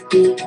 Well,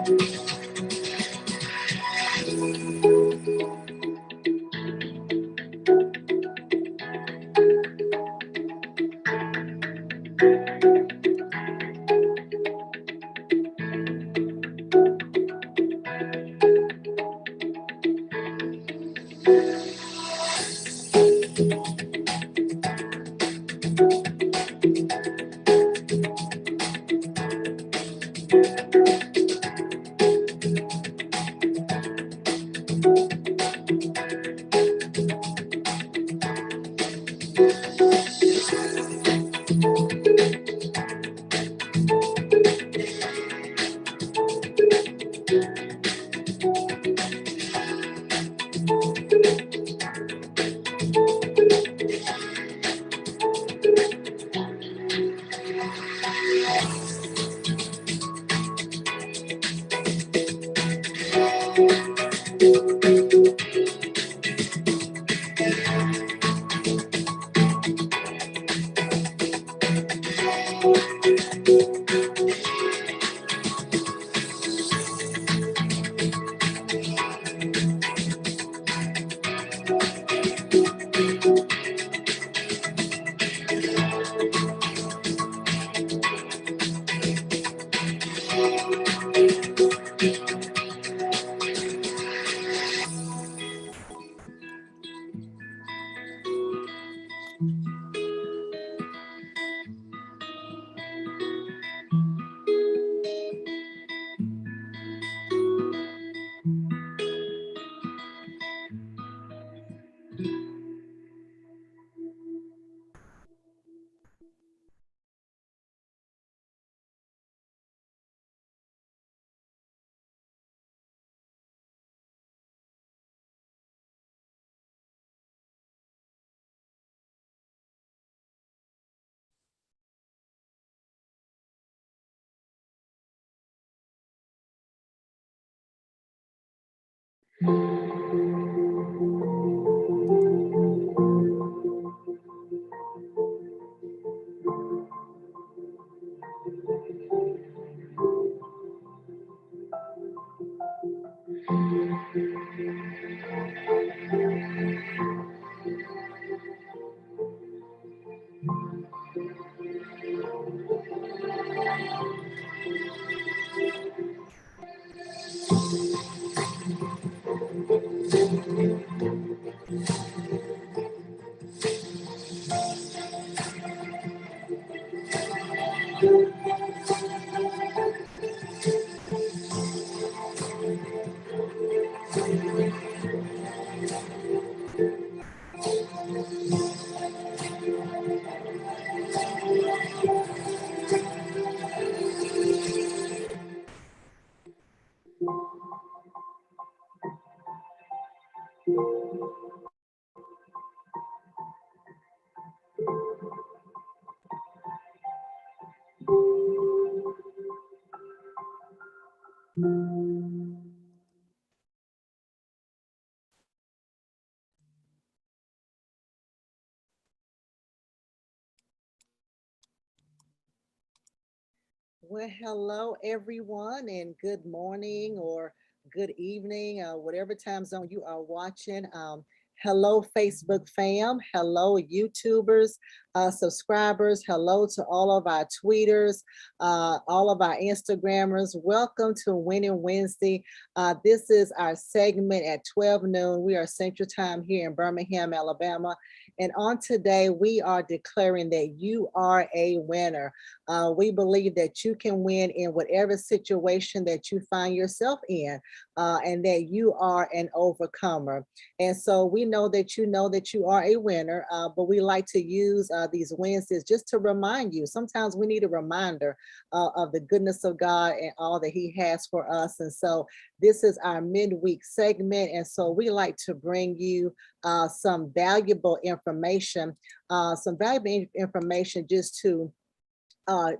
hello everyone, and good morning or good evening, whatever time zone you are watching. Hello, Facebook fam. Hello, YouTubers, subscribers. Hello to all of our tweeters, all of our Instagrammers. Welcome to Winning Wednesday. This is our segment at 12 noon. We are Central Time here in Birmingham, Alabama. And on today, we are declaring that you are a winner. We believe that you can win in whatever situation that you find yourself in, and that you are an overcomer. And so we know that you are a winner, but we like to use these Wednesdays just to remind you. Sometimes we need a reminder of the goodness of God and all that He has for us. And so this is our midweek segment. And so we like to bring you some valuable information just to uh,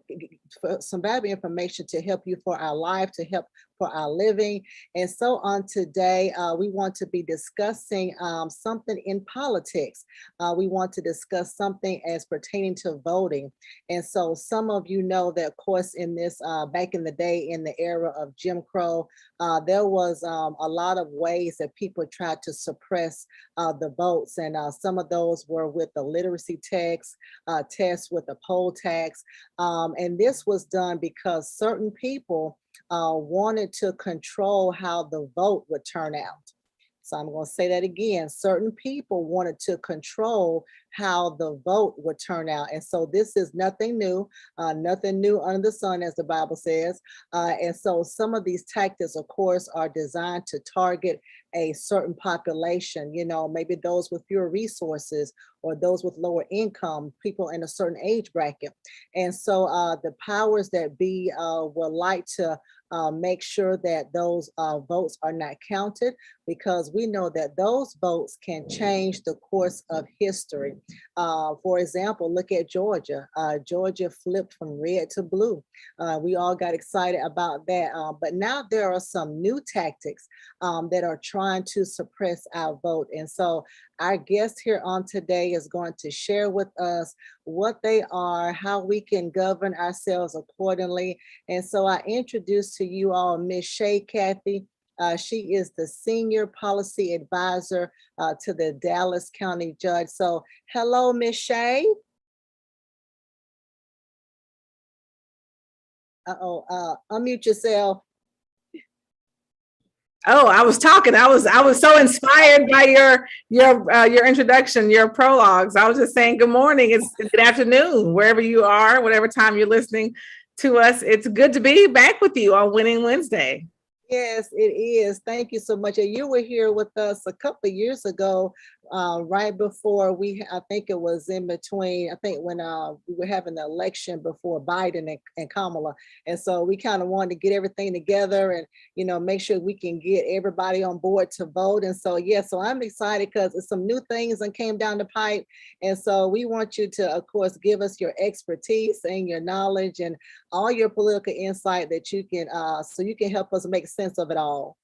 some valuable information to help you for our life, to help for our living. And so on today, we want to be discussing something in politics. We want to discuss something as pertaining to voting. And so some of you know that, of course, in this, back in the day, in the era of Jim Crow, there was a lot of ways that people tried to suppress the votes. And some of those were with the literacy tests with the poll tax. And this was done because certain people wanted to control how the vote would turn out. So I'm going to say that again. Certain people wanted to control how the vote would turn out. And so this is nothing new under the sun, as the Bible says. And so some of these tactics, of course, are designed to target a certain population, maybe those with fewer resources or those with lower income, people in a certain age bracket. And so the powers that be would like to make sure that those votes are not counted, because we know that those votes can change the course of history. For example, look at Georgia. Georgia flipped from red to blue. We all got excited about that. But now there are some new tactics that are trying to suppress our vote. And so our guest here on today is going to share with us what they are, how we can govern ourselves accordingly. And so I introduce to you all Miss Shay Cathey. She is the Senior Policy Advisor to the Dallas County Judge. So hello, Miss Shay. Unmute yourself. Oh, I was talking. I was so inspired by your introduction, your prologues. I was just saying good morning. It's good afternoon, wherever you are, whatever time you're listening to us. It's good to be back with you on Winning Wednesday. Yes, it is. Thank you so much. And you were here with us a couple of years ago, right before I think it was in between, I think when we were having the election before Biden and Kamala. And so we kind of wanted to get everything together and, make sure we can get everybody on board to vote. And so, yeah, so I'm excited because it's some new things that came down the pipe. And so we want you to, of course, give us your expertise and your knowledge and all your political insight that you can, so you can help us make sense of it all.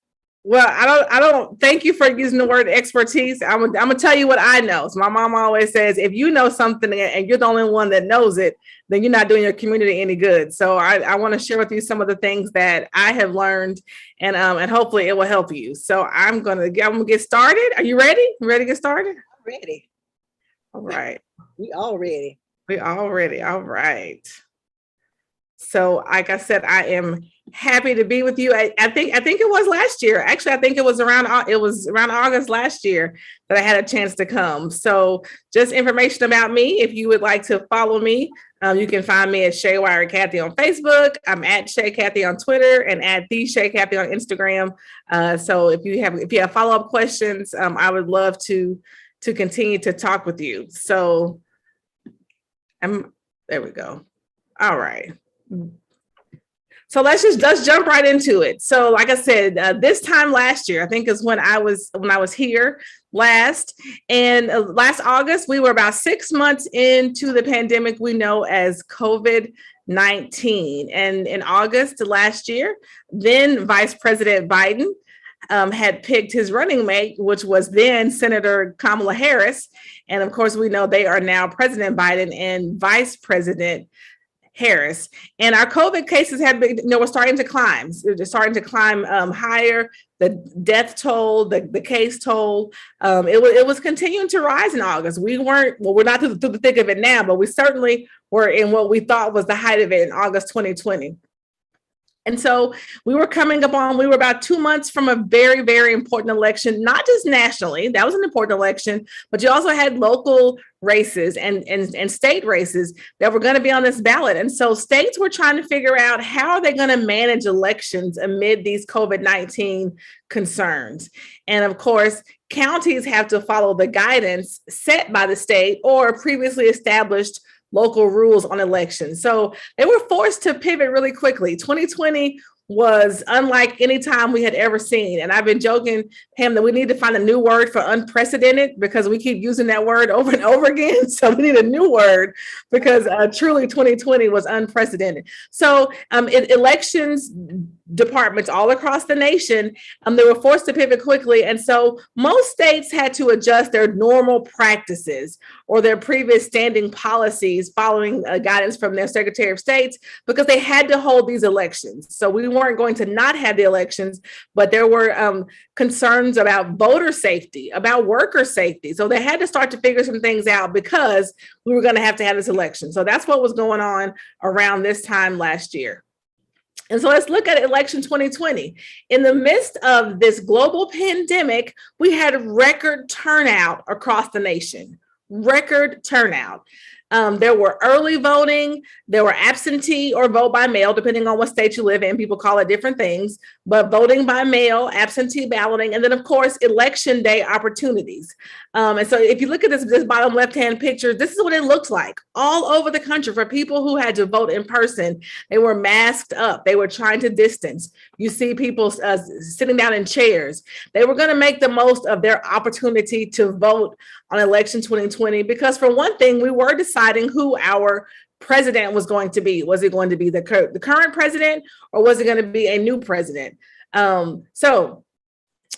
Well, I don't thank you for using the word expertise. I'm gonna tell you what I know. So my mom always says, if you know something and you're the only one that knows it, then you're not doing your community any good. So I want to share with you some of the things that I have learned, and hopefully it will help you. So I'm gonna get started. Are you ready? You ready to get started? I'm ready. All right. We all ready. All right. So, like I said, I am happy to be with you. I think it was last year. Actually, I think it was around August last year that I had a chance to come. So, just information about me. If you would like to follow me, you can find me at Shay Cathey on Facebook. I'm at Shay Cathey on Twitter and at the Shay Cathey on Instagram. So, if you have follow-up questions, I would love to continue to talk with you. So, there we go. All right. So let's jump right into it. So like I said, this time last year, I think is when I was here last, and last August, we were about 6 months into the pandemic we know as COVID-19. And in August last year, then Vice President Biden had picked his running mate, which was then Senator Kamala Harris. And of course, we know they are now President Biden and Vice President Harris. And our COVID cases have been, we're starting to climb. They're starting to climb higher. The death toll, the case toll, it was continuing to rise in August. We're not through the thick of it now, but we certainly were in what we thought was the height of it in August 2020. And so we were about 2 months from a very, very important election, not just nationally, that was an important election, but you also had local races and state races that were going to be on this ballot. And so states were trying to figure out how are they going to manage elections amid these COVID-19 concerns. And of course, counties have to follow the guidance set by the state or previously established local rules on elections. So they were forced to pivot really quickly. 2020 was unlike any time we had ever seen. And I've been joking, Pam, that we need to find a new word for unprecedented because we keep using that word over and over again. So we need a new word because truly 2020 was unprecedented. So in elections departments all across the nation, they were forced to pivot quickly. And so most states had to adjust their normal practices or their previous standing policies following guidance from their Secretary of States because they had to hold these elections. So we weren't going to not have the elections, but there were concerns about voter safety, about worker safety. So they had to start to figure some things out because we were going to have this election. So that's what was going on around this time last year. And so let's look at election 2020. In the midst of this global pandemic, we had record turnout across the nation, record turnout. There were early voting, there were absentee or vote by mail, depending on what state you live in. People call it different things, but voting by mail, absentee balloting, and then of course, election day opportunities. And so if you look at this bottom left-hand picture, this is what it looks like all over the country for people who had to vote in person. They were masked up. They were trying to distance. You see people sitting down in chairs. They were going to make the most of their opportunity to vote on election 2020, because for one thing, we were deciding who our president was going to be. Was it going to be the current president, or was it going to be a new president? So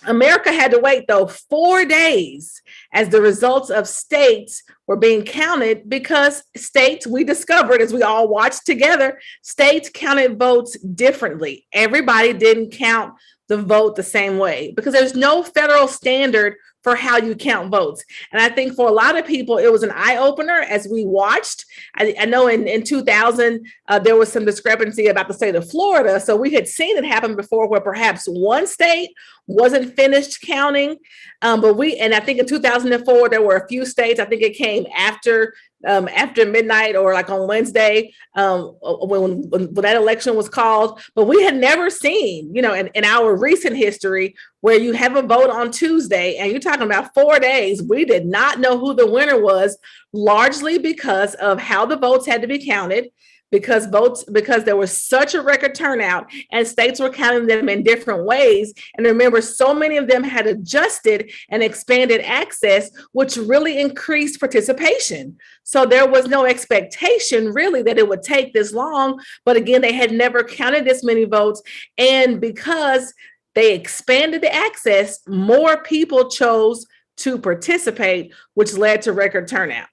America had to wait, though, 4 days as the results of states were being counted, because states, we discovered as we all watched together, states counted votes differently. Everybody didn't count the vote the same way because there's no federal standard for how you count votes. And I think for a lot of people, it was an eye-opener as we watched. I know in 2000, there was some discrepancy about the state of Florida. So we had seen it happen before where perhaps one state wasn't finished counting. And I think in 2004, there were a few states, I think it came after midnight or like on Wednesday when that election was called. But we had never seen, in our recent history where you have a vote on Tuesday and you're talking about 4 days. We did not know who the winner was, largely because of how the votes had to be counted. Because there was such a record turnout and states were counting them in different ways. And remember, so many of them had adjusted and expanded access, which really increased participation. So there was no expectation really that it would take this long. But again, they had never counted this many votes. And because they expanded the access, more people chose to participate, which led to record turnout.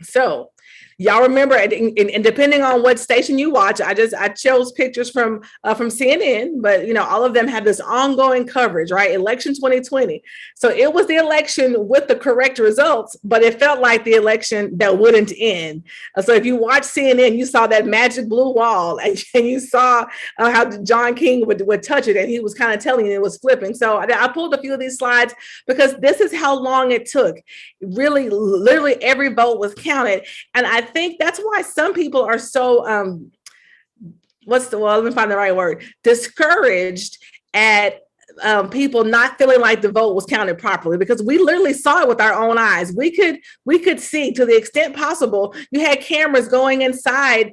So y'all remember, and depending on what station you watch, I chose pictures from CNN, but all of them have this ongoing coverage, right? Election 2020. So it was the election with the correct results, but it felt like the election that wouldn't end. So if you watch CNN, you saw that magic blue wall, and you saw how John King would touch it, and he was kind of telling you it was flipping. So I pulled a few of these slides because this is how long it took. Really, literally every vote was counted, and I think that's why some people are so let me find the right word, discouraged at people not feeling like the vote was counted properly, because we literally saw it with our own eyes. We could see, to the extent possible, you had cameras going inside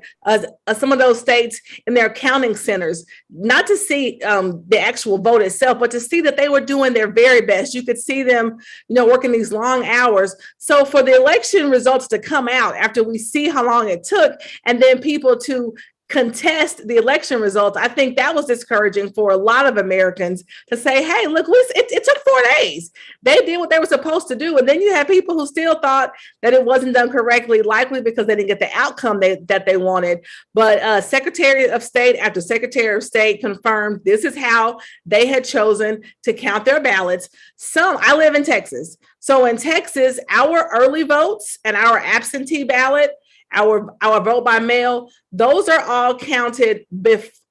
some of those states in their counting centers, not to see the actual vote itself, but to see that they were doing their very best. You could see them, working these long hours. So for the election results to come out after we see how long it took, and then people to contest the election results, I think that was discouraging for a lot of Americans to say, hey, look, it took 4 days. They did what they were supposed to do. And then you have people who still thought that it wasn't done correctly, likely because they didn't get the outcome that they wanted. But Secretary of State after Secretary of State confirmed this is how they had chosen to count their ballots. I live in Texas. So in Texas, our early votes and our absentee ballot, our vote by mail, those are all counted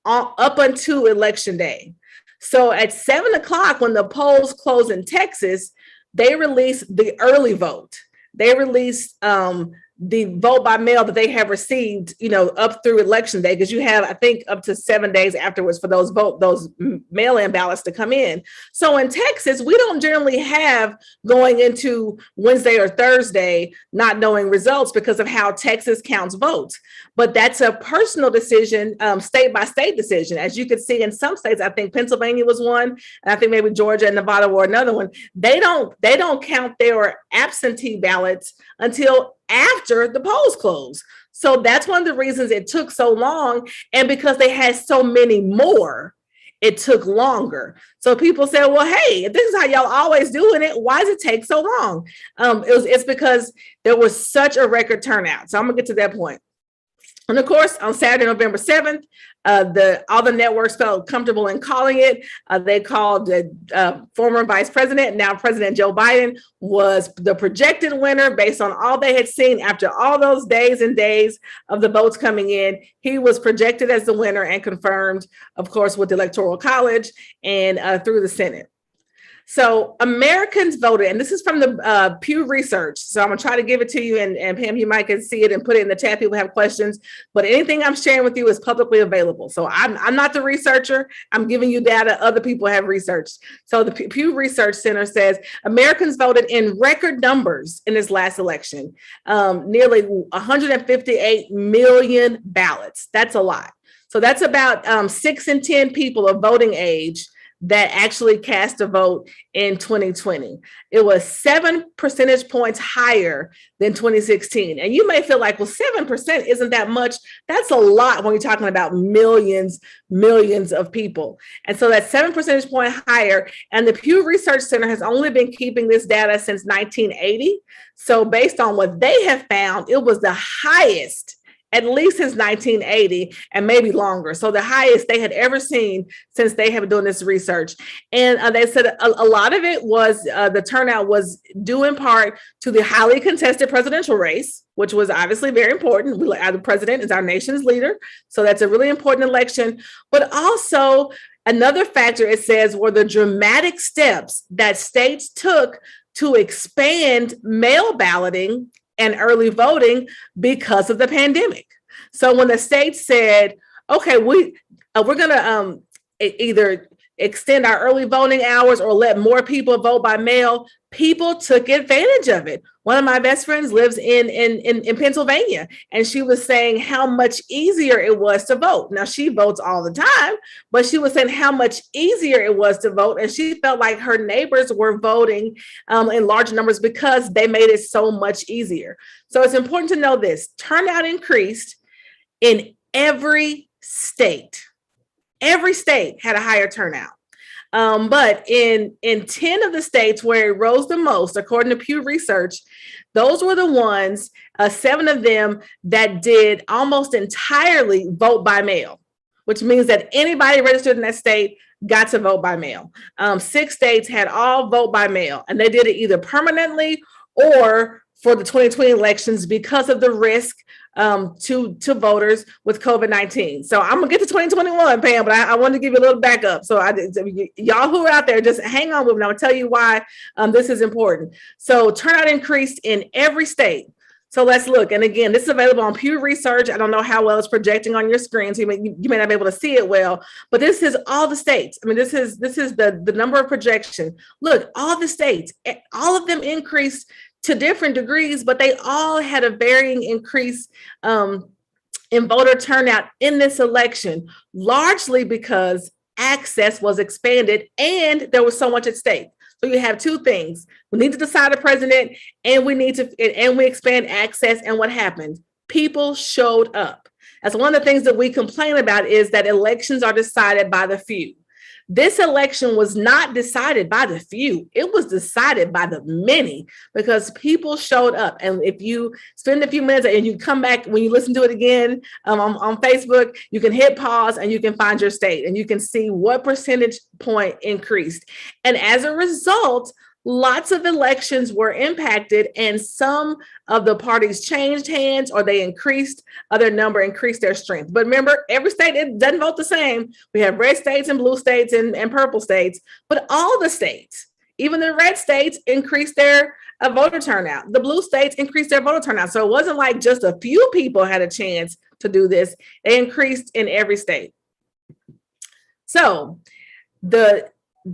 up until election day. So at 7:00, when the polls close in Texas, they release the early vote. They release the vote by mail that they have received, up through election day, because you have, I think, up to 7 days afterwards for those mail-in ballots to come in. So in Texas, we don't generally have going into Wednesday or Thursday not knowing results because of how Texas counts votes. But that's a personal decision, state by state decision. As you could see in some states, I think Pennsylvania was one, and I think maybe Georgia and Nevada were another one. They don't count their absentee ballots until after the polls close. So that's one of the reasons it took so long. And because they had so many more, it took longer. So people said, well, hey, if this is how y'all always doing it, why does it take so long? It's because there was such a record turnout. So I'm gonna get to that point. And of course, on Saturday, November 7th, all the networks felt comfortable in calling it. They called the former Vice President, now President Joe Biden, was the projected winner based on all they had seen after all those days and days of the votes coming in. He was projected as the winner and confirmed, of course, with the Electoral College and through the Senate. So Americans voted, and this is from the Pew Research. So I'm gonna try to give it to you, and Pam, you might can see it and put it in the chat. People have questions, but anything I'm sharing with you is publicly available. So I'm not the researcher. I'm giving you data other people have researched. So the Pew Research Center says Americans voted in record numbers in this last election, nearly 158 million ballots. That's a lot. So that's about 6 in 10 people of voting age that actually cast a vote in 2020. It was 7 percentage points higher than 2016. And you may feel like, well, 7% isn't that much. That's a lot when you're talking about millions of people. And so that's 7 percentage point higher. And the Pew Research Center has only been keeping this data since 1980. So based on what they have found, it was the highest at least since 1980 and maybe longer. So the highest they had ever seen since they have been doing this research. And they said a lot of it was, the turnout was due in part to the highly contested presidential race, which was obviously very important. The president is our nation's leader. So that's a really important election. But also another factor, it says, were the dramatic steps that states took to expand mail balloting and early voting because of the pandemic. So when the state said, okay, we're going to either extend our early voting hours or let more people vote by mail, people took advantage of it. One of my best friends lives in Pennsylvania, and she was saying how much easier it was to vote. Now, she votes all the time, but she was saying how much easier it was to vote, and she felt like her neighbors were voting in large numbers because they made it so much easier. So it's important to know this. Turnout increased in every state. Every state had a higher turnout. But in 10 of the states where it rose the most, according to Pew Research, those were the ones, 7 of them, that did almost entirely vote by mail, which means that anybody registered in that state got to vote by mail. 6 states had all vote by mail, and they did it either permanently or for the 2020 elections because of the risk to voters with COVID-19. So I'm gonna get to 2021, Pam, but I wanted to give you a little backup. So y'all who are out there, just hang on with me. I'm gonna tell you why this is important. So turnout increased in every state. So let's look. And again, this is available on Pew Research. I don't know how well it's projecting on your screen, so you may not be able to see it well, but this is all the states. I mean, this is the number of projection. Look, all the states, all of them increased to different degrees, but they all had a varying increase in voter turnout in this election, largely because access was expanded and there was so much at stake. So you have 2 things. We need to decide a president, and we expand access. And what happened? People showed up. That's one of the things that we complain about, is that elections are decided by the few. This election was not decided by the few. It was decided by the many, because people showed up. And if you spend a few minutes and you come back, when you listen to it again on Facebook, you can hit pause and you can find your state and you can see what percentage point increased. And as a result, lots of elections were impacted, and some of the parties changed hands, or they increased their strength. But remember, every state, it doesn't vote the same. We have red states and blue states and purple states, but all the states Even the red states increased their voter turnout. The blue states increased their voter turnout. So it wasn't like just a few people had a chance to do this. They increased in every state. So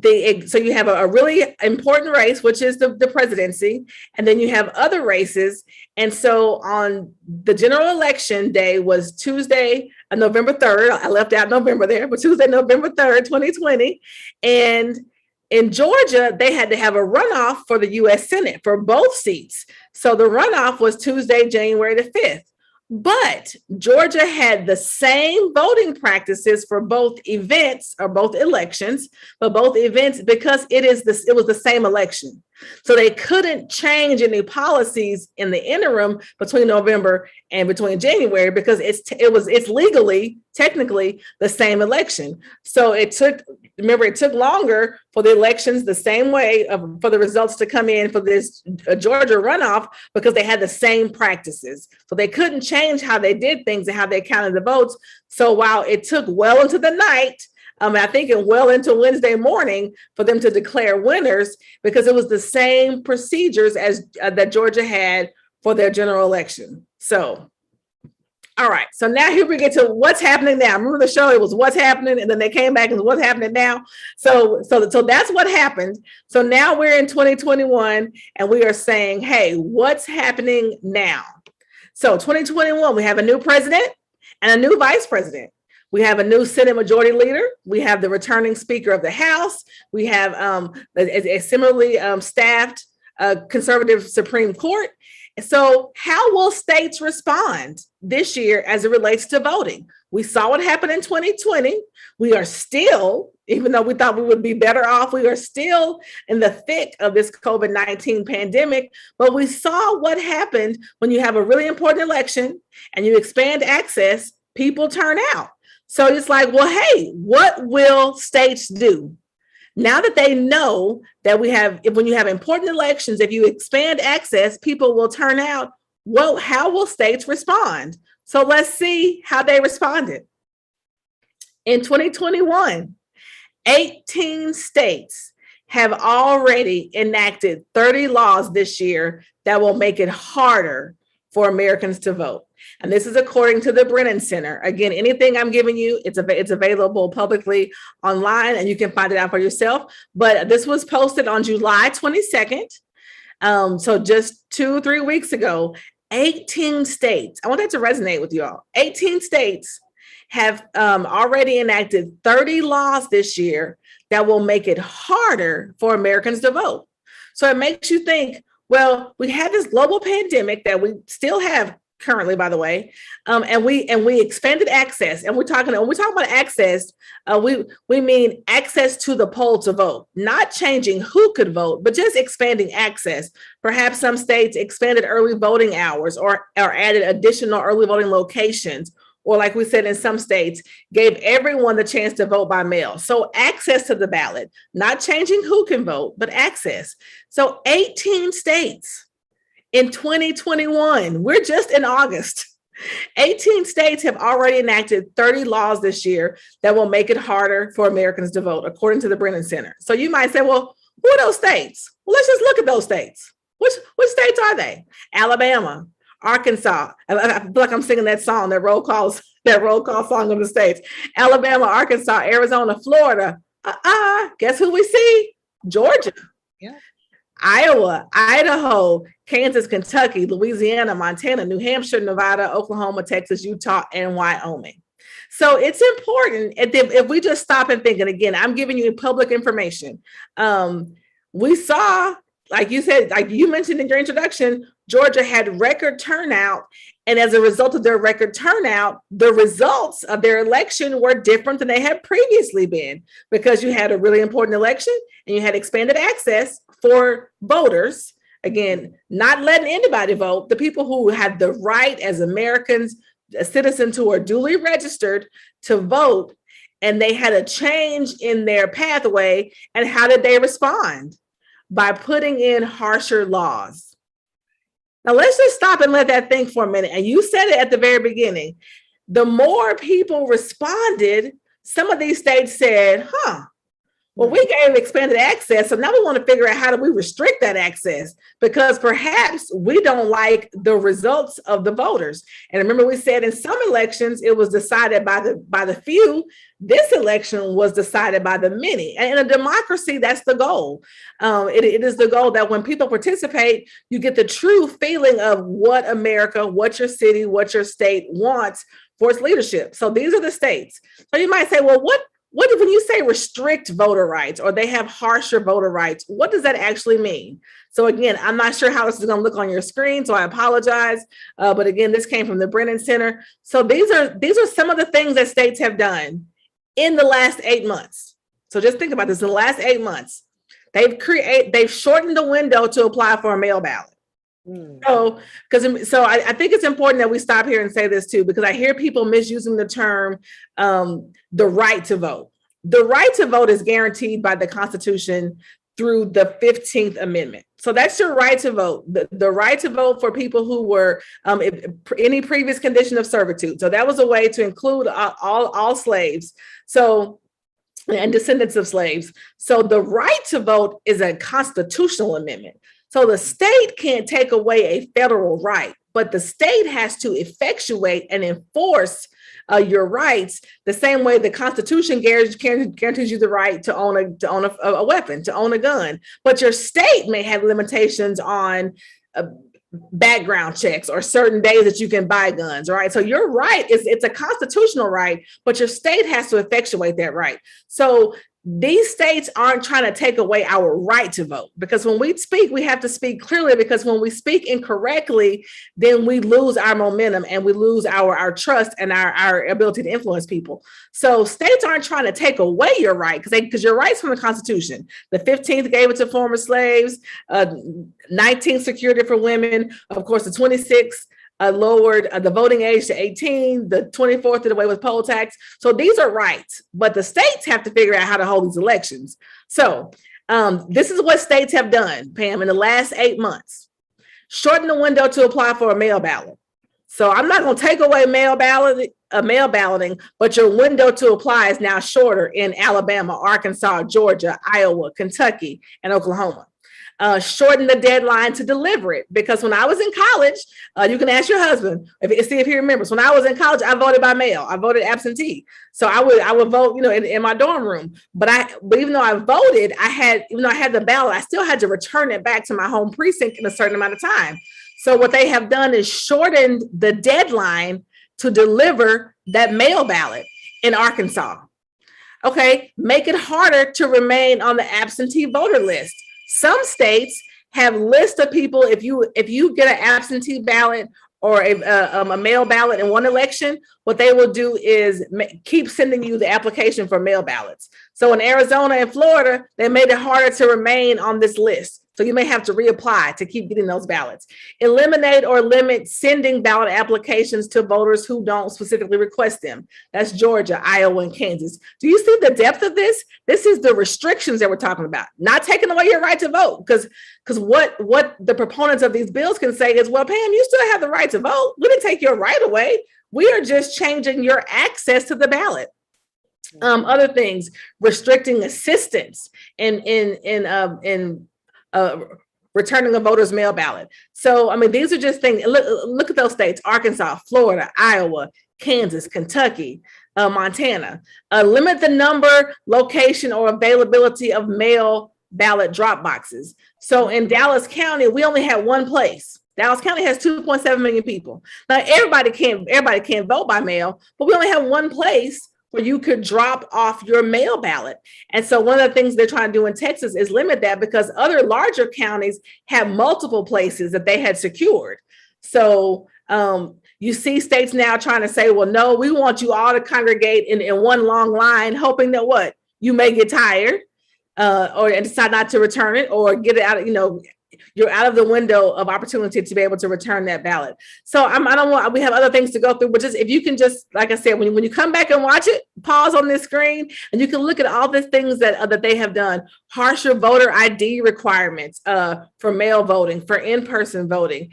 so you have a really important race, which is the presidency, and then you have other races. And so on the general election day was Tuesday, November 3rd. I left out November there, but Tuesday, November 3rd, 2020. And in Georgia, they had to have a runoff for the U.S. Senate for both seats. So the runoff was Tuesday, January the 5th. But Georgia had the same voting practices for both events or both elections, but both events because it was the same election. So they couldn't change any policies in the interim between November and between January because it's legally, technically the same election. So it took longer for the elections the same way for the results to come in for this Georgia runoff because they had the same practices. So they couldn't change how they did things and how they counted the votes. So while it took well into the night, I think it well into Wednesday morning for them to declare winners because it was the same procedures as that Georgia had for their general election. So, all right. So now here we get to what's happening now. Remember the show? It was what's happening, and then they came back and what's happening now. So that's what happened. So now we're in 2021, and we are saying, hey, what's happening now? So 2021, we have a new president and a new vice president. We have a new Senate Majority Leader. We have the returning Speaker of the House. We have a similarly staffed conservative Supreme Court. So how will states respond this year as it relates to voting? We saw what happened in 2020. We are still, even though we thought we would be better off, we are still in the thick of this COVID-19 pandemic. But we saw what happened when you have a really important election and you expand access, people turn out. So it's like, well, hey, what will states do? Now that they know that when you have important elections, if you expand access, people will turn out. Well, how will states respond? So let's see how they responded. In 2021, 18 states have already enacted 30 laws this year that will make it harder for Americans to vote. And this is according to the Brennan Center. Again, anything I'm giving you, it's available publicly online and you can find it out for yourself. But this was posted on July 22nd. So just 2-3 weeks ago, 18 states, I want that to resonate with you all. 18 states have already enacted 30 laws this year that will make it harder for Americans to vote. So it makes you think, well, we had this global pandemic that we still have currently, by the way, and we expanded access. And when we're talking about access, we mean access to the poll to vote, not changing who could vote, but just expanding access. Perhaps some states expanded early voting hours or added additional early voting locations. Or like we said, in some states, gave everyone the chance to vote by mail. So access to the ballot, not changing who can vote, but access. So 18 states in 2021, we're just in August. 18 states have already enacted 30 laws this year that will make it harder for Americans to vote, according to the Brennan Center. So you might say, well, who are those states? Well, let's just look at those states. Which states are they? Alabama, Arkansas. I feel like I'm singing that song, that roll call song of the states. Alabama, Arkansas, Arizona, Florida. Guess who we see? Georgia. Yeah. Iowa, Idaho, Kansas, Kentucky, Louisiana, Montana, New Hampshire, Nevada, Oklahoma, Texas, Utah, and Wyoming. So it's important if we just stop and think, and again, I'm giving you public information. We saw, like you said, like you mentioned in your introduction, Georgia had record turnout. And as a result of their record turnout, the results of their election were different than they had previously been because you had a really important election and you had expanded access for voters. Again, not letting anybody vote, the people who had the right as Americans, citizens who are duly registered to vote, and they had a change in their pathway. And how did they respond? By putting in harsher laws. Now, let's just stop and let that think for a minute. And you said it at the very beginning. The more people responded, some of these states said, Well, we gave expanded access. So now we want to figure out how do we restrict that access, because perhaps we don't like the results of the voters. And remember, we said in some elections, it was decided by the few. This election was decided by the many. And in a democracy, that's the goal. It is the goal that when people participate, you get the true feeling of what America, what your city, what your state wants for its leadership. So these are the states. So you might say, well, what when you say restrict voter rights or they have harsher voter rights, what does that actually mean? So again, I'm not sure how this is going to look on your screen, so I apologize. But again, this came from the Brennan Center. So these are some of the things that states have done in the last 8 months. So just think about this: in the last 8 months, they've shortened the window to apply for a mail ballot. So I think it's important that we stop here and say this too, because I hear people misusing the term the right to vote. The right to vote is guaranteed by the Constitution through the 15th Amendment. So that's your right to vote. The right to vote for people who were any previous condition of servitude. So that was a way to include all slaves. So and descendants of slaves. So the right to vote is a constitutional amendment. So the state can't take away a federal right, but the state has to effectuate and enforce your rights the same way the Constitution guarantees you the right to own a weapon, to own a gun. But your state may have limitations on background checks or certain days that you can buy guns, right? So your right it's a constitutional right, but your state has to effectuate that right. So these states aren't trying to take away our right to vote, because when we speak, we have to speak clearly, because when we speak incorrectly, then we lose our momentum and we lose our trust and our ability to influence people. So states aren't trying to take away your right, because your right's from the Constitution. The 15th gave it to former slaves, 19th secured it for women. Of course, the 26th lowered the voting age to 18, the 24th did away with poll tax. So these are rights, but the states have to figure out how to hold these elections. So this is what states have done, Pam, in the last 8 months. Shorten the window to apply for a mail ballot. So I'm not going to take away mail balloting, but your window to apply is now shorter in Alabama, Arkansas, Georgia, Iowa, Kentucky, and Oklahoma. Shorten the deadline to deliver it, because when I was in college, you can ask your husband see if he remembers. When I was in college, I voted by mail. I voted absentee. So I would vote, in my dorm room. But even though I voted, even though I had the ballot, I still had to return it back to my home precinct in a certain amount of time. So what they have done is shortened the deadline to deliver that mail ballot in Arkansas. Okay, make it harder to remain on the absentee voter list. Some states have lists of people. If you get an absentee ballot or a mail ballot in one election, what they will do is keep sending you the application for mail ballots. So in Arizona and Florida, they made it harder to remain on this list. So you may have to reapply to keep getting those ballots. Eliminate or limit sending ballot applications to voters who don't specifically request them. That's Georgia, Iowa, and Kansas. Do you see the depth of this? This is the restrictions that we're talking about, not taking away your right to vote. Because what the proponents of these bills can say is, well, Pam, you still have the right to vote. We didn't take your right away. We are just changing your access to the ballot. Other things, restricting assistance in returning a voter's mail ballot. So, these are just things. Look at those states: Arkansas, Florida, Iowa, Kansas, Kentucky, Montana. Limit the number, location, or availability of mail ballot drop boxes. So in Dallas County, we only had one place. Dallas County has 2.7 million people. Now, everybody can't vote by mail, but we only have one place where you could drop off your mail ballot. And so one of the things they're trying to do in Texas is limit that, because other larger counties have multiple places that they had secured. So you see states now trying to say, well, no, we want you all to congregate in one long line, hoping that you may get tired or decide not to return it, or get it out, you're out of the window of opportunity to be able to return that ballot. So we have other things to go through, but just, if you can just, like I said, when you come back and watch it, pause on this screen and you can look at all the things that they have done. Harsher voter ID requirements for mail voting, for in-person voting,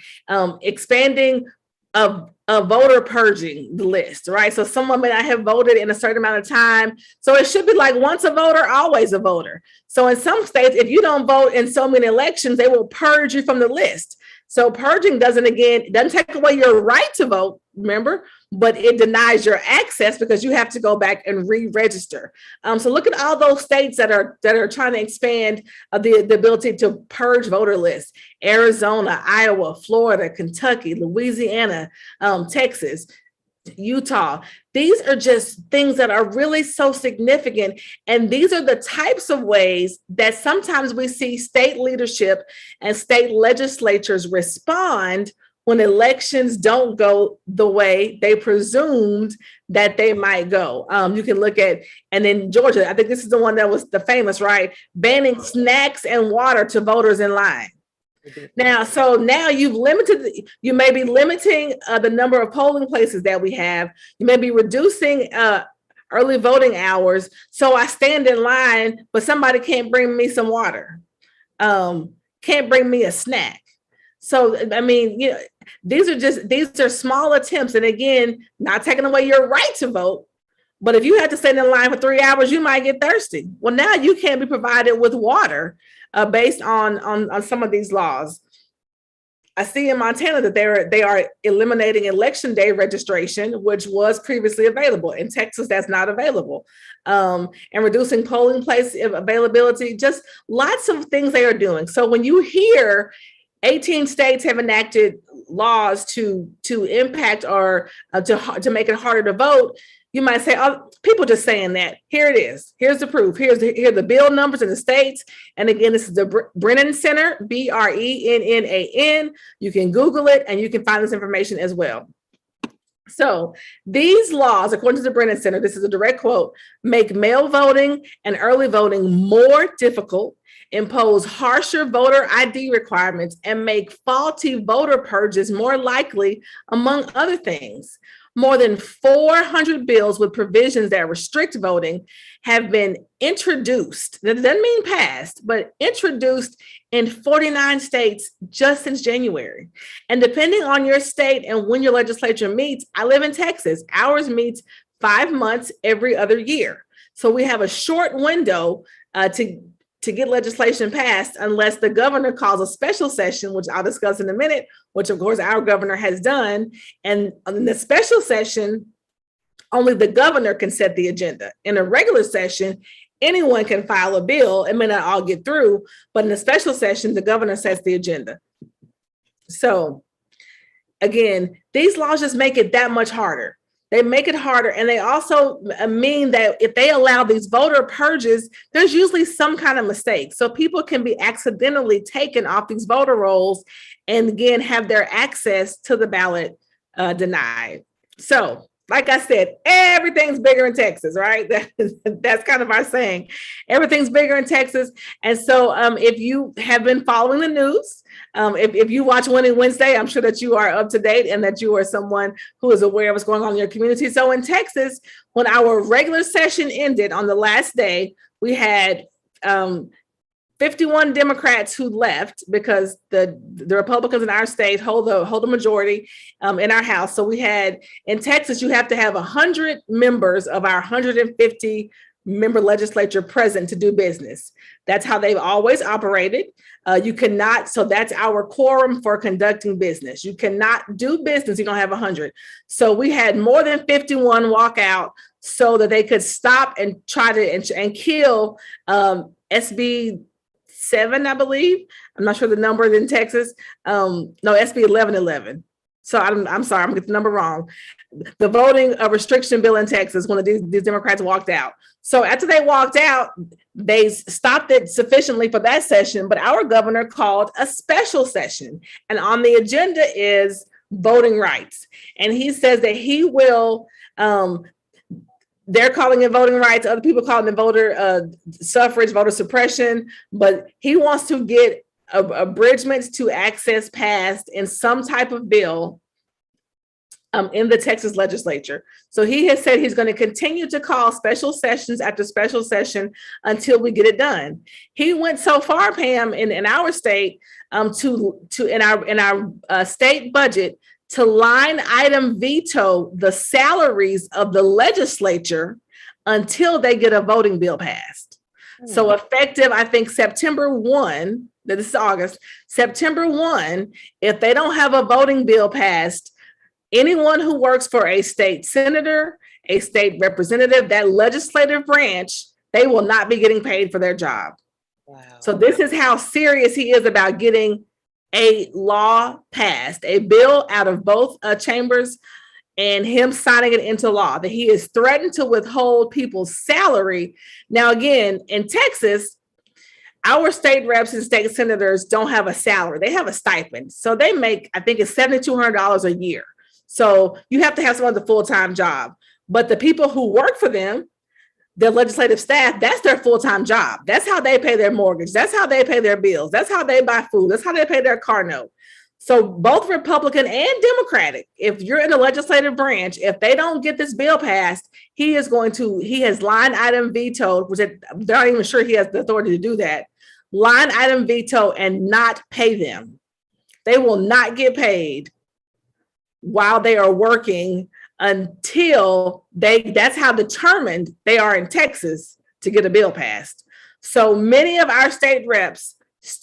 expanding of voter purging the list, right? So someone may not have voted in a certain amount of time. So it should be like once a voter, always a voter. So in some states, if you don't vote in so many elections, they will purge you from the list. So purging doesn't take away your right to vote, remember, but it denies your access because you have to go back and re-register. So look at all those states that are trying to expand the ability to purge voter lists: Arizona, Iowa, Florida, Kentucky, Louisiana, Texas, Utah. These are just things that are really so significant. And these are the types of ways that sometimes we see state leadership and state legislatures respond when elections don't go the way they presumed that they might go. You can look at, and in Georgia, I think this is the one that was the famous, right? Banning snacks and water to voters in line. Now, so now you may be limiting the number of polling places that we have. You may be reducing early voting hours. So I stand in line, but somebody can't bring me some water, can't bring me a snack. So, I mean, these are small attempts. And again, not taking away your right to vote. But if you have to stand in line for 3 hours, you might get thirsty. Well, now you can't be provided with water based on some of these laws. I see in Montana that they are eliminating election day registration, which was previously available. In Texas, that's not available. And reducing polling place availability, just lots of things they are doing. So when you hear 18 states have enacted laws to impact or to make it harder to vote, you might say, oh, people just saying that. Here it is. Here's the proof. Here are the bill numbers in the states. And again, this is the Brennan Center, BRENNAN. You can Google it and you can find this information as well. So these laws, according to the Brennan Center, this is a direct quote, make mail voting and early voting more difficult, impose harsher voter ID requirements, and make faulty voter purges more likely, among other things. More than 400 bills with provisions that restrict voting have been introduced. That doesn't mean passed, but introduced in 49 states just since January. And depending on your state and when your legislature meets, I live in Texas. Ours meets 5 months every other year. So we have a short window to get legislation passed unless the governor calls a special session, which I'll discuss in a minute, which of course our governor has done. And in the special session, only the governor can set the agenda. In a regular session, anyone can file a bill. It may not all get through, but in a special session, the governor sets the agenda. So again, these laws just make it that much harder. They make it harder. And they also mean that if they allow these voter purges, there's usually some kind of mistake. So people can be accidentally taken off these voter rolls and again, have their access to the ballot denied. So like I said, everything's bigger in Texas, right? That's kind of our saying. Everything's bigger in Texas. And so if you have been following the news, if you watch Winning Wednesday, I'm sure that you are up to date and that you are someone who is aware of what's going on in your community. So in Texas, when our regular session ended on the last day, we had 51 Democrats who left because the Republicans in our state hold the majority in our House. So we had, in Texas, you have to have 100 members of our 150 member legislature present to do business. That's how they've always operated. You cannot, so that's our quorum for conducting business. You cannot do business, you don't have 100. So we had more than 51 walk out so that they could stop and try to and kill SB 7, I believe. I'm not sure the number in Texas. No, SB 1111. So I'm sorry, I'm gonna get the number wrong. The voting restriction bill in Texas, when these Democrats walked out. So after they walked out, they stopped it sufficiently for that session, but our governor called a special session. And on the agenda is voting rights. And he says that he will, they're calling it voting rights, other people calling it voter suffrage, voter suppression, but he wants to get abridgments to access passed in some type of bill in the Texas legislature. So he has said he's going to continue to call special sessions after special session until we get it done. He went so far, Pam, in our state, in our state budget to line item veto the salaries of the legislature until they get a voting bill passed. So effective, I think September 1, this is August, September 1, if they don't have a voting bill passed, anyone who works for a state senator, a state representative, that legislative branch, they will not be getting paid for their job. Wow. So this is how serious he is about getting a law passed, a bill out of both chambers, and him signing it into law, that he is threatened to withhold people's salary. Now, again, in Texas, our state reps and state senators don't have a salary. They have a stipend. So they make, I think it's $7,200 a year. So you have to have someone with a full-time job. But the people who work for them, their legislative staff, that's their full-time job. That's how they pay their mortgage. That's how they pay their bills. That's how they buy food. That's how they pay their car note. So both Republican and Democratic, if you're in the legislative branch, if they don't get this bill passed, he has line item vetoed, which they're not even sure he has the authority to do that, line item veto and not pay them. They will not get paid while they are working until that's how determined they are in Texas to get a bill passed. So many of our state reps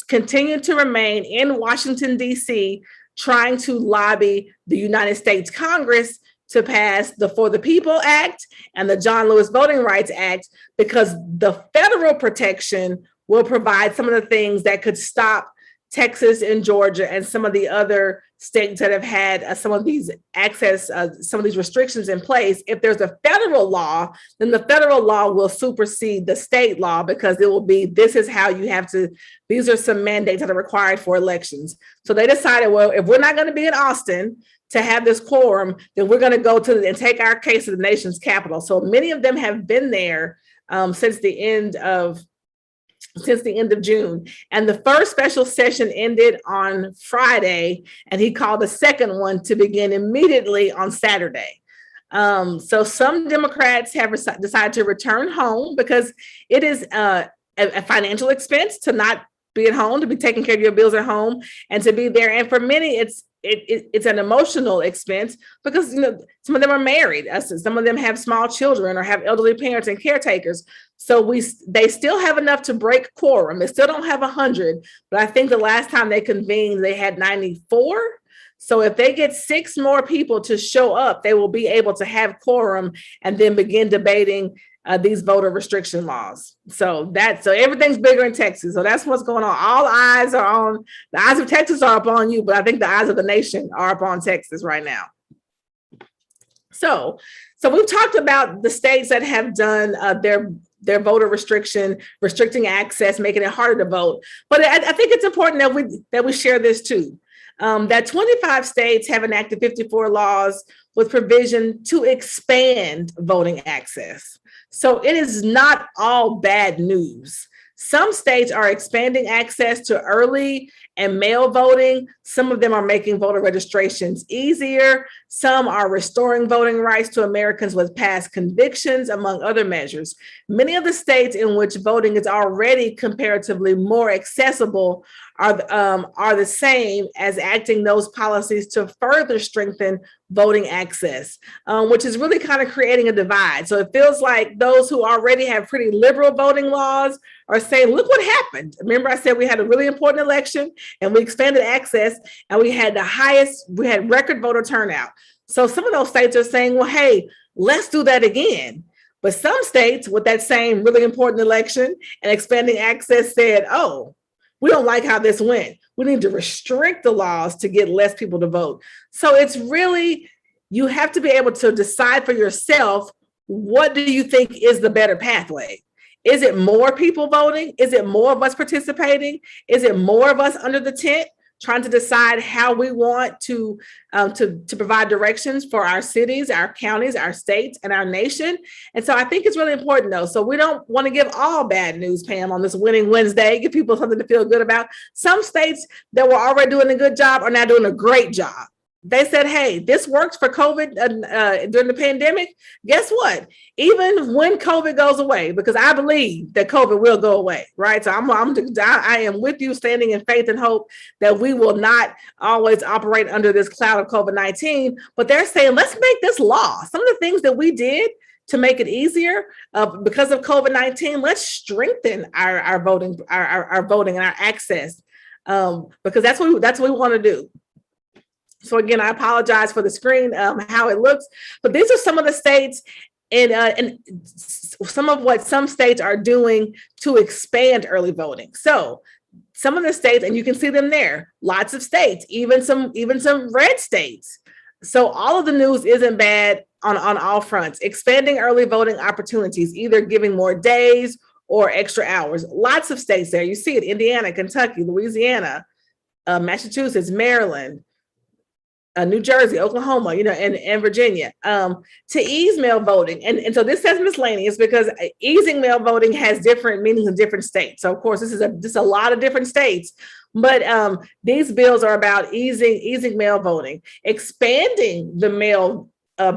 continue to remain in Washington, D.C., trying to lobby the United States Congress to pass the For the People Act and the John Lewis Voting Rights Act, because the federal protection will provide some of the things that could stop Texas and Georgia and some of the other states that have had some of these some of these restrictions in place. If there's a federal law, then the federal law will supersede the state law, because it will be, this is how you have to, these are some mandates that are required for elections. So they decided, well, if we're not going to be in Austin to have this quorum, then we're going to go to and take our case to the nation's capital. So many of them have been there since the end of June. And the first special session ended on Friday, and he called the second one to begin immediately on Saturday. So some Democrats have decided to return home, because it is a financial expense to not be at home, to be taking care of your bills at home, and to be there. And for many, it's an emotional expense, because some of them are married, some of them have small children or have elderly parents and caretakers. So they still have enough to break quorum. They still don't have 100, but I think the last time they convened, they had 94. So if they get 6 more people to show up, they will be able to have quorum and then begin debating these voter restriction laws. So everything's bigger in Texas. So that's what's going on. All the eyes of Texas are upon you, but I think the eyes of the nation are upon Texas right now. So we've talked about the states that have done their voter restricting access, making it harder to vote. But I think it's important that we share this too. That 25 states have enacted 54 laws with provision to expand voting access. So it is not all bad news. Some states are expanding access to early and mail voting. Some of them are making voter registrations easier. Some are restoring voting rights to Americans with past convictions, among other measures. Many of the states in which voting is already comparatively more accessible are the same as acting those policies to further strengthen voting access, which is really kind of creating a divide. So it feels like those who already have pretty liberal voting laws are saying, look what happened. Remember, I said we had a really important election and we expanded access and we had record voter turnout. So some of those states are saying, well, hey, let's do that again. But some states with that same really important election and expanding access said, oh, we don't like how this went. We need to restrict the laws to get less people to vote. So it's really, you have to be able to decide for yourself, what do you think is the better pathway? Is it more people voting? Is it more of us participating? Is it more of us under the tent trying to decide how we want to provide directions for our cities, our counties, our states, and our nation? And so I think it's really important, though. So we don't want to give all bad news, Pam, on this Winning Wednesday, give people something to feel good about. Some states that were already doing a good job are now doing a great job. they said, hey, this worked for COVID during the pandemic. Guess what? Even when COVID goes away, because I believe that COVID will go away, right? So I am with you, standing in faith and hope that we will not always operate under this cloud of COVID-19. But they're saying, let's make this law. Some of the things that we did to make it easier because of COVID-19, let's strengthen our voting, our voting and our access, because that's what we want to do. So again, I apologize for the screen, how it looks, but these are some of the states and some of what some states are doing to expand early voting. So some of the states, and you can see them there, lots of states, even some red states. So all of the news isn't bad on all fronts. Expanding early voting opportunities, either giving more days or extra hours. Lots of states there. You see it: Indiana, Kentucky, Louisiana, Massachusetts, Maryland, New Jersey, Oklahoma, and Virginia, to ease mail voting. And so this says miscellaneous because easing mail voting has different meanings in different states. So of course, this is a lot of different states, but these bills are about easing mail voting, expanding the mail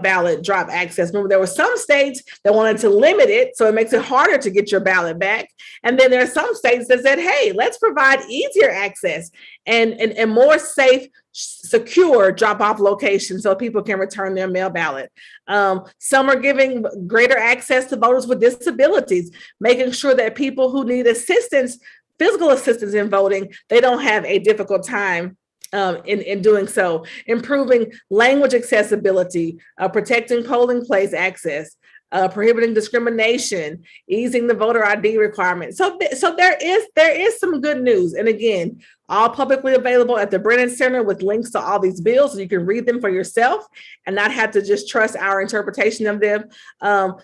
ballot drop access. Remember, there were some states that wanted to limit it, so it makes it harder to get your ballot back. And then there are some states that said, hey, let's provide easier access and more safe, secure drop-off locations so people can return their mail ballot. Some are giving greater access to voters with disabilities, making sure that people who need assistance, physical assistance in voting, they don't have a difficult time in doing so. Improving language accessibility, protecting polling place access, prohibiting discrimination, easing the voter ID requirement. So there is some good news. And again, all publicly available at the Brennan Center with links to all these bills so you can read them for yourself and not have to just trust our interpretation of them.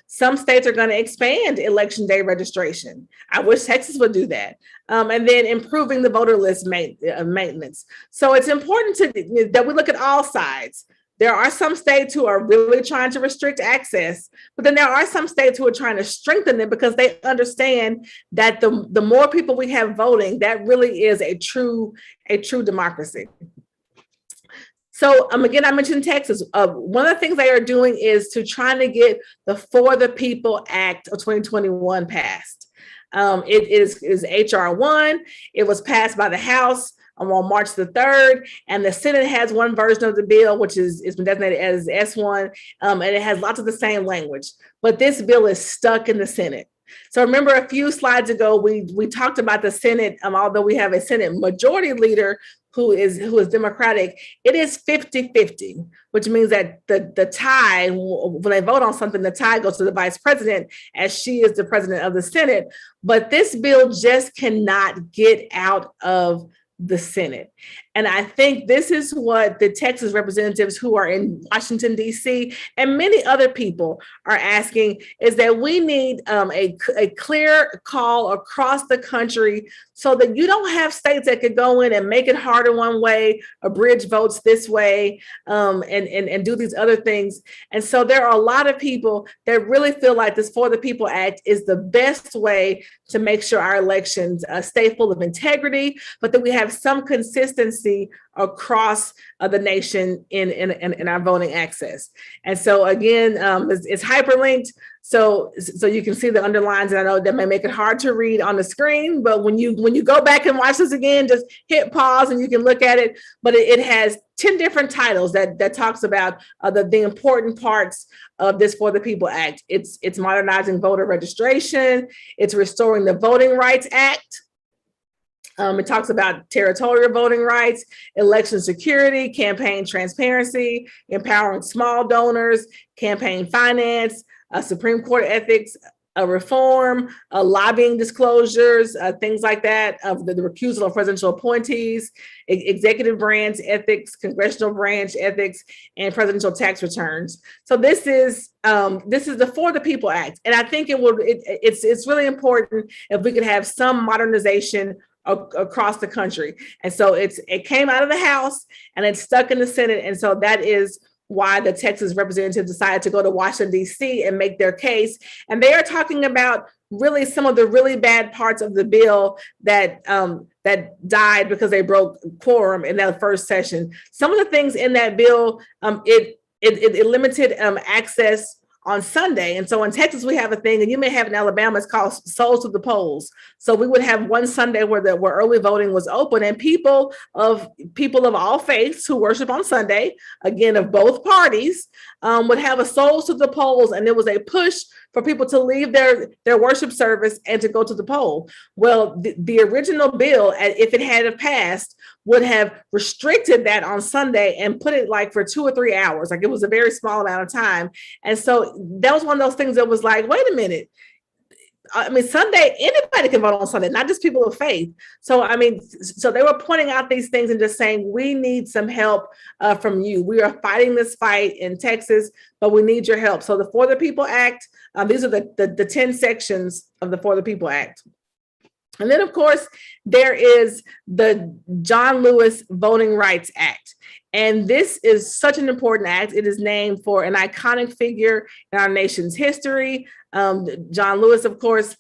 Some states are going to expand election day registration. I wish Texas would do that. And then improving the voter list maintenance. So it's important that we look at all sides. There are some states who are really trying to restrict access, but then there are some states who are trying to strengthen it because they understand that the more people we have voting, that really is a true democracy. So again, I mentioned Texas. One of the things they are doing is to try to get the For the People Act of 2021 passed. It is HR 1. It was passed by the House on March the 3rd, and the Senate has one version of the bill, which is been designated as S1, and it has lots of the same language, but this bill is stuck in the Senate. So remember a few slides ago, we talked about the Senate, although we have a Senate majority leader who is Democratic, it is 50-50, which means that the tie, when they vote on something, the tie goes to the vice president as she is the president of the Senate. But this bill just cannot get out of the Senate. And I think this is what the Texas representatives who are in Washington, D.C., and many other people are asking, is that we need a clear call across the country so that you don't have states that could go in and make it harder one way, abridge votes this way, and do these other things. And so there are a lot of people that really feel like this For the People Act is the best way to make sure our elections stay full of integrity, but that we have some consistency across the nation in our voting access. And so again, it's hyperlinked. So you can see the underlines, and I know that may make it hard to read on the screen, but when you go back and watch this again, just hit pause and you can look at it. But it has 10 different titles that talks about the important parts of this For the People Act. It's modernizing voter registration. It's restoring the Voting Rights Act. It talks about territorial voting rights, election security, campaign transparency, empowering small donors, campaign finance, Supreme Court ethics, reform, lobbying disclosures, things like that, of the recusal of presidential appointees, executive branch ethics, congressional branch ethics, and presidential tax returns. So this is the For the People Act, and I think it's really important if we could have some modernization across the country. And so it came out of the House and it's stuck in the Senate. And so that is why the Texas representatives decided to go to Washington, D.C. and make their case. And they are talking about really some of the really bad parts of the bill that died because they broke quorum in that first session. Some of the things in that bill, it limited access on Sunday. And so in Texas, we have a thing, and you may have in Alabama, it's called Souls to the Polls. So we would have one Sunday where early voting was open, and people of all faiths who worship on Sunday, again, of both parties, would have a Souls to the Polls, and there was a push for people to leave their worship service and to go to the poll. Well, the original bill, if it had passed, would have restricted that on Sunday and put it like for 2 or 3 hours. Like, it was a very small amount of time. And so that was one of those things that was like, wait a minute. I mean, Sunday, anybody can vote on Sunday, not just people of faith. So, I mean, so they were pointing out these things and just saying, we need some help from you. We are fighting this fight in Texas, but we need your help. So the For the People Act, these are the 10 sections of the For the People Act. And then, of course, there is the John Lewis Voting Rights Act. And this is such an important act. It is named for an iconic figure in our nation's history. John Lewis, of course,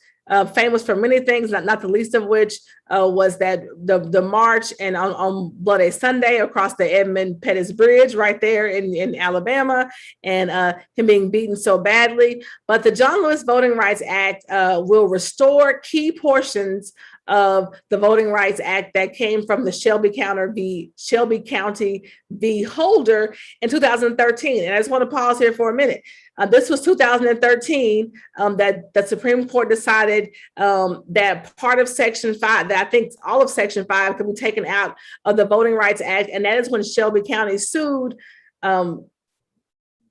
famous for many things, not the least of which was that the march and on Bloody Sunday across the Edmund Pettus Bridge right there in Alabama, and him being beaten so badly. But the John Lewis Voting Rights Act will restore key portions of the Voting Rights Act that came from the Shelby County v. Holder in 2013. And I just want to pause here for a minute. This was 2013 that the Supreme Court decided that part of Section 5, that I think all of Section 5 could be taken out of the Voting Rights Act. And that is when Shelby County sued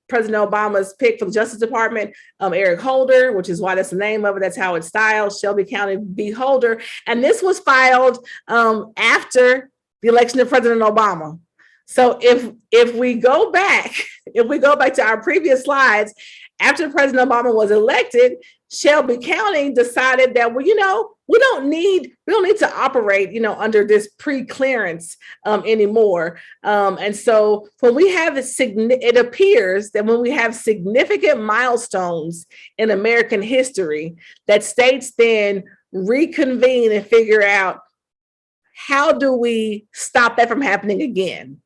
President Obama's pick for the Justice Department, Eric Holder, which is why that's the name of it. That's how it's styled, Shelby County v. Holder. And this was filed after the election of President Obama. So if we go back to our previous slides, after President Obama was elected, Shelby County decided that, well, we don't need to operate, under this pre-clearance anymore. And so when we have it appears that when we have significant milestones in American history, that states then reconvene and figure out, how do we stop that from happening again?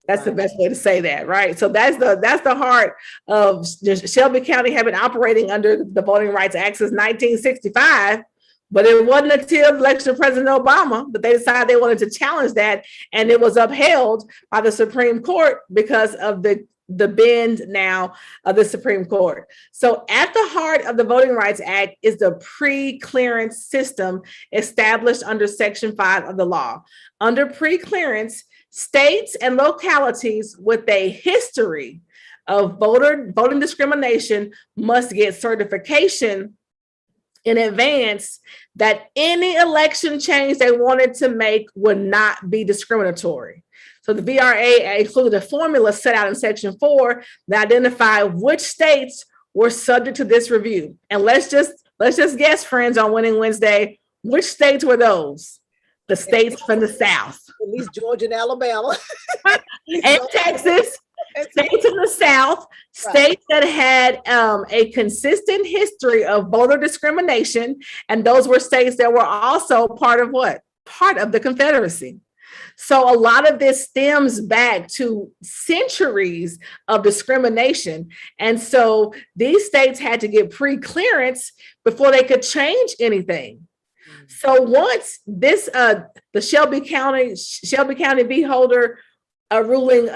That's the best way to say that, right? So that's the heart of Shelby County have been operating under the Voting Rights Act since 1965, but it wasn't until the election of President Obama that they decided they wanted to challenge that, and it was upheld by the Supreme Court because of the bend now of the Supreme Court. So at the heart of the Voting Rights Act is the pre-clearance system established under Section 5 of the law. Under pre-clearance, states and localities with a history of voting discrimination must get certification in advance that any election change they wanted to make would not be discriminatory. So the VRA included a formula set out in Section 4 that identified which states were subject to this review. And let's just guess, friends, on Winning Wednesday, which states were those? The states from the South. At least Georgia and Alabama. And Texas, states in the South, states that had a consistent history of voter discrimination. And those were states that were also part of what? Part of the Confederacy. So a lot of this stems back to centuries of discrimination. And so these states had to get pre-clearance before they could change anything. So once this, the Shelby County v. Holder ruling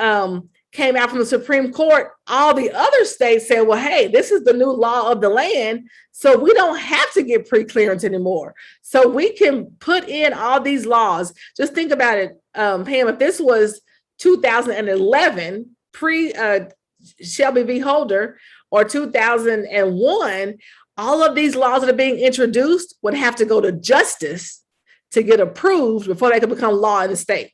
came out from the Supreme Court, all the other states said, well, hey, this is the new law of the land, so we don't have to get pre-clearance anymore. So we can put in all these laws. Just think about it, Pam, if this was 2011, pre-Shelby v. Holder, or 2001, all of these laws that are being introduced would have to go to justice to get approved before they could become law in the state.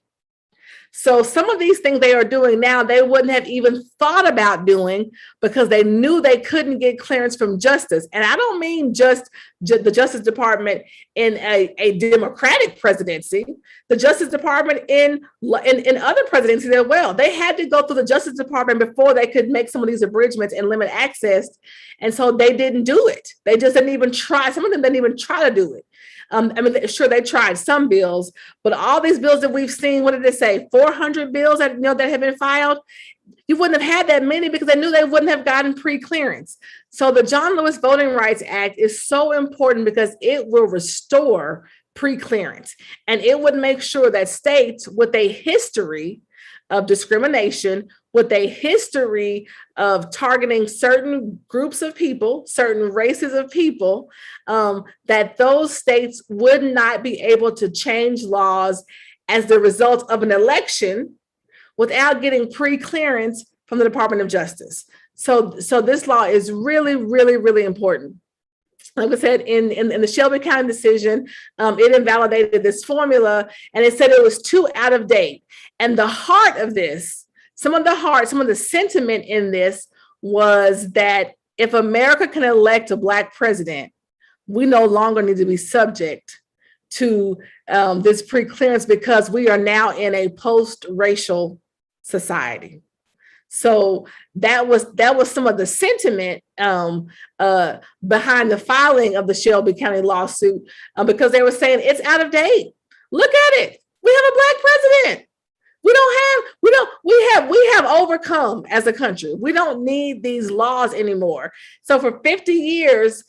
So some of these things they are doing now, they wouldn't have even thought about doing because they knew they couldn't get clearance from justice. And I don't mean just the Justice Department in a Democratic presidency, the Justice Department in other presidencies as well. They had to go through the Justice Department before they could make some of these abridgments and limit access. And so they didn't do it. They just didn't even try. Some of them didn't even try to do it. Sure, they tried some bills, but all these bills that we've seen, what did it say? 400 bills that that have been filed. You wouldn't have had that many because they knew they wouldn't have gotten pre-clearance. So the John Lewis Voting Rights Act is so important because it will restore pre-clearance, and it would make sure that states with a history of discrimination, with a history of targeting certain groups of people, certain races of people, that those states would not be able to change laws as the result of an election without getting pre-clearance from the Department of Justice. So this law is really, really, really important. Like I said, in the Shelby County decision, it invalidated this formula, and it said it was too out of date. And the heart of this, some of the sentiment in this was that if America can elect a Black president, we no longer need to be subject to this pre-clearance because we are now in a post-racial society. So that was some of the sentiment behind the filing of the Shelby County lawsuit, because they were saying it's out of date. Look at it. We have a Black president. We have overcome as a country. We don't need these laws anymore. So for 50 years,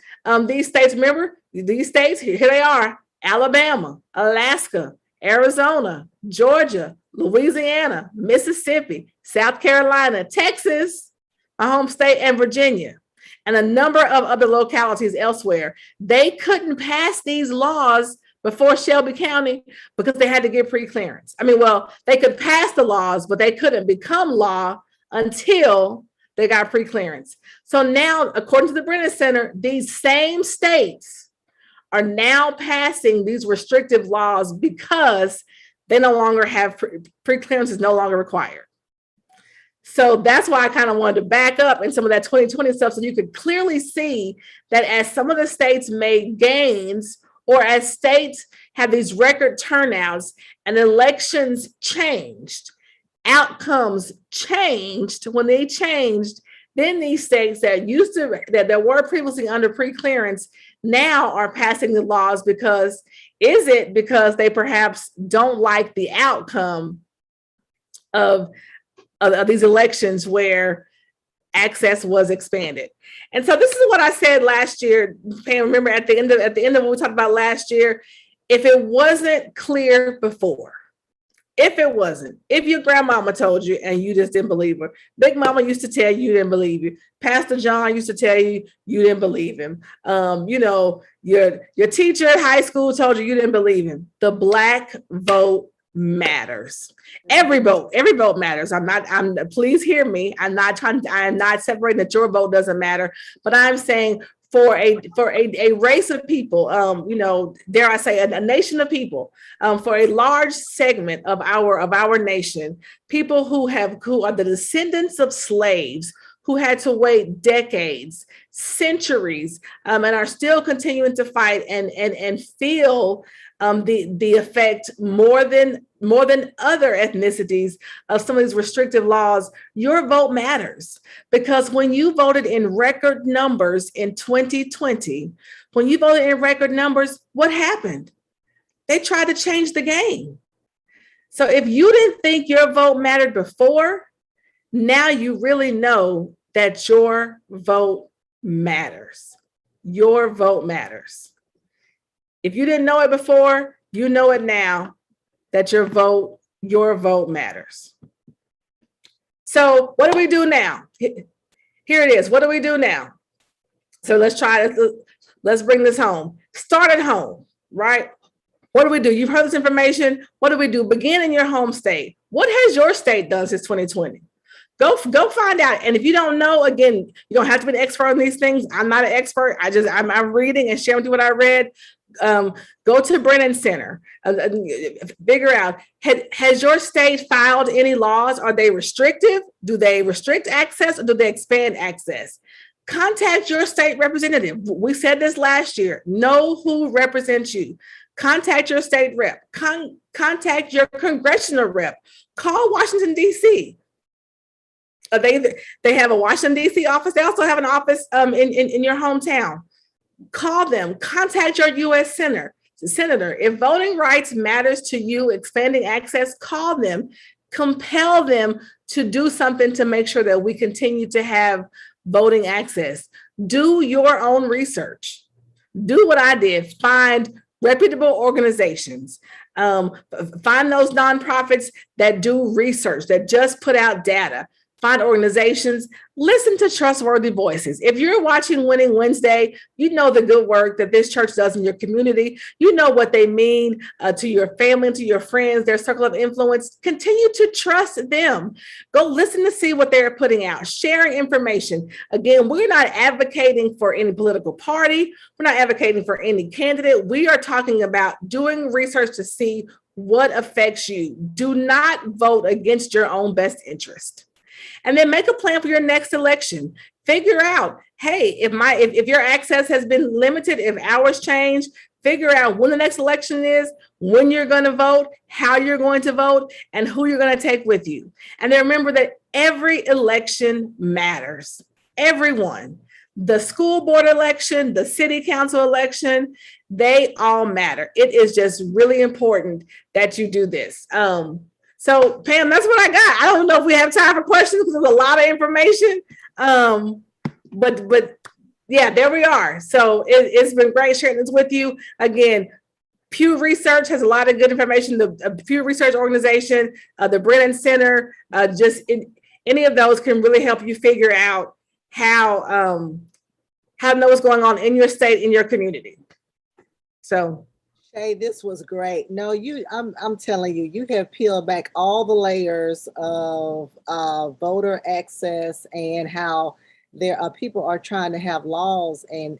these states, remember, these states, here they are: Alabama, Alaska, Arizona, Georgia, Louisiana, Mississippi, South Carolina, Texas, my home state, and Virginia, and a number of other localities elsewhere. They couldn't pass these laws before Shelby County because they had to get pre-clearance. They could pass the laws, but they couldn't become law until they got pre-clearance. So now, according to the Brennan Center, these same states are now passing these restrictive laws because they no longer have pre-clearance is no longer required. So that's why I kind of wanted to back up in some of that 2020 stuff so you could clearly see that as some of the states made gains, or as states have these record turnouts and elections changed, outcomes changed, when they changed, then these states that were previously under pre-clearance now are passing the laws because they perhaps don't like the outcome of these elections where access was expanded. And so this is what I said last year. Pam, remember at the end of what we talked about last year, if it wasn't clear before, if your grandmama told you and you just didn't believe her, Big Mama used to tell you didn't believe you, Pastor John used to tell you didn't believe him, your teacher at high school told you didn't believe him. The Black vote matters. Every vote matters. Please hear me. I am not separating that your vote doesn't matter, but I'm saying for a race of people, dare I say a nation of people, for a large segment of our nation, people who are the descendants of slaves who had to wait decades, centuries, and are still continuing to fight and feel the effect more than other ethnicities of some of these restrictive laws. Your vote matters, because when you voted in record numbers in 2020, what happened? They tried to change the game. So if you didn't think your vote mattered before, now you really know that your vote matters. Your vote matters. If you didn't know it before, you know it now, that your vote matters. So what do we do now? Here it is. What do we do now? So let's bring this home. Start at home, right? What do we do? You've heard this information. What do we do? Begin in your home state. What has your state done since 2020? Go find out. And if you don't know, again, you don't have to be an expert on these things. I'm not an expert. I'm reading and sharing with you what I read. Go to Brennan Center, figure out, has your state filed any laws? Are they restrictive? Do they restrict access, or do they expand access? Contact your state representative. We said this last year. Know who represents you. Contact your state rep. Contact your congressional rep. Call Washington, D.C. They have a Washington, D.C. office. They also have an office in your hometown. Call them. Contact your U.S. senator. If voting rights matters to you, expanding access, call them. Compel them to do something to make sure that we continue to have voting access. Do your own research. Do what I did. Find reputable organizations. Find those nonprofits that do research, that just put out data. Find organizations, listen to trustworthy voices. If you're watching Winning Wednesday, you know the good work that this church does in your community. You know what they mean to your family, to your friends, their circle of influence. Continue to trust them. Go listen to see what they're putting out, sharing information. Again, we're not advocating for any political party. We're not advocating for any candidate. We are talking about doing research to see what affects you. Do not vote against your own best interest. And then make a plan for your next election. Figure out, hey, if your access has been limited, if hours change, figure out when the next election is, when you're going to vote, how you're going to vote, and who you're going to take with you. And then remember that every election matters. Everyone. The school board election, the city council election, they all matter. It is just really important that you do this. So Pam, that's what I got. I don't know if we have time for questions because there's a lot of information. But yeah, there we are. So it's been great sharing this with you. Again, Pew Research has a lot of good information. The Pew Research organization, the Brennan Center, any of those can really help you figure out how to know what's going on in your state, in your community. So. Shay, this was great. No, I'm telling you, you have peeled back all the layers of voter access and how there are people are trying to have laws and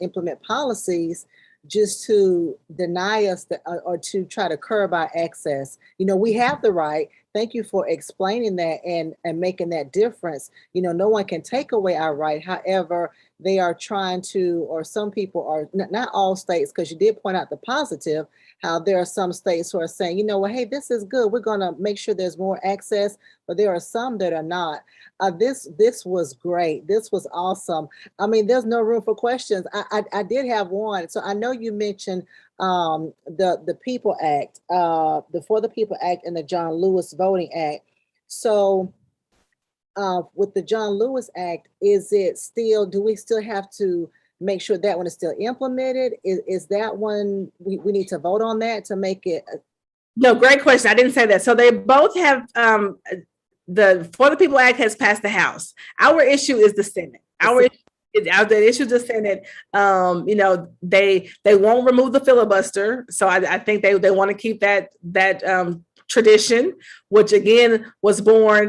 implement policies just to deny us or to try to curb our access. We have the right. Thank you for explaining that and making that difference. No one can take away our right. However, they are trying to, or some people are, not all states, because you did point out the positive, how there are some states who are saying, well, hey, this is good. We're going to make sure there's more access, but there are some that are not. This was great. This was awesome. I mean, there's no room for questions. I did have one. So I know you mentioned the People Act, the For the People Act and the John Lewis Voting Act. So with the John Lewis Act, do we still have to make sure that one is still implemented? Is that one, we need to vote on that to make it? No, great question. I didn't say that. So they both have, the For the People Act has passed the House. Our issue is the Senate. The issue is the Senate. They won't remove the filibuster. So I think they want to keep that tradition, which again was born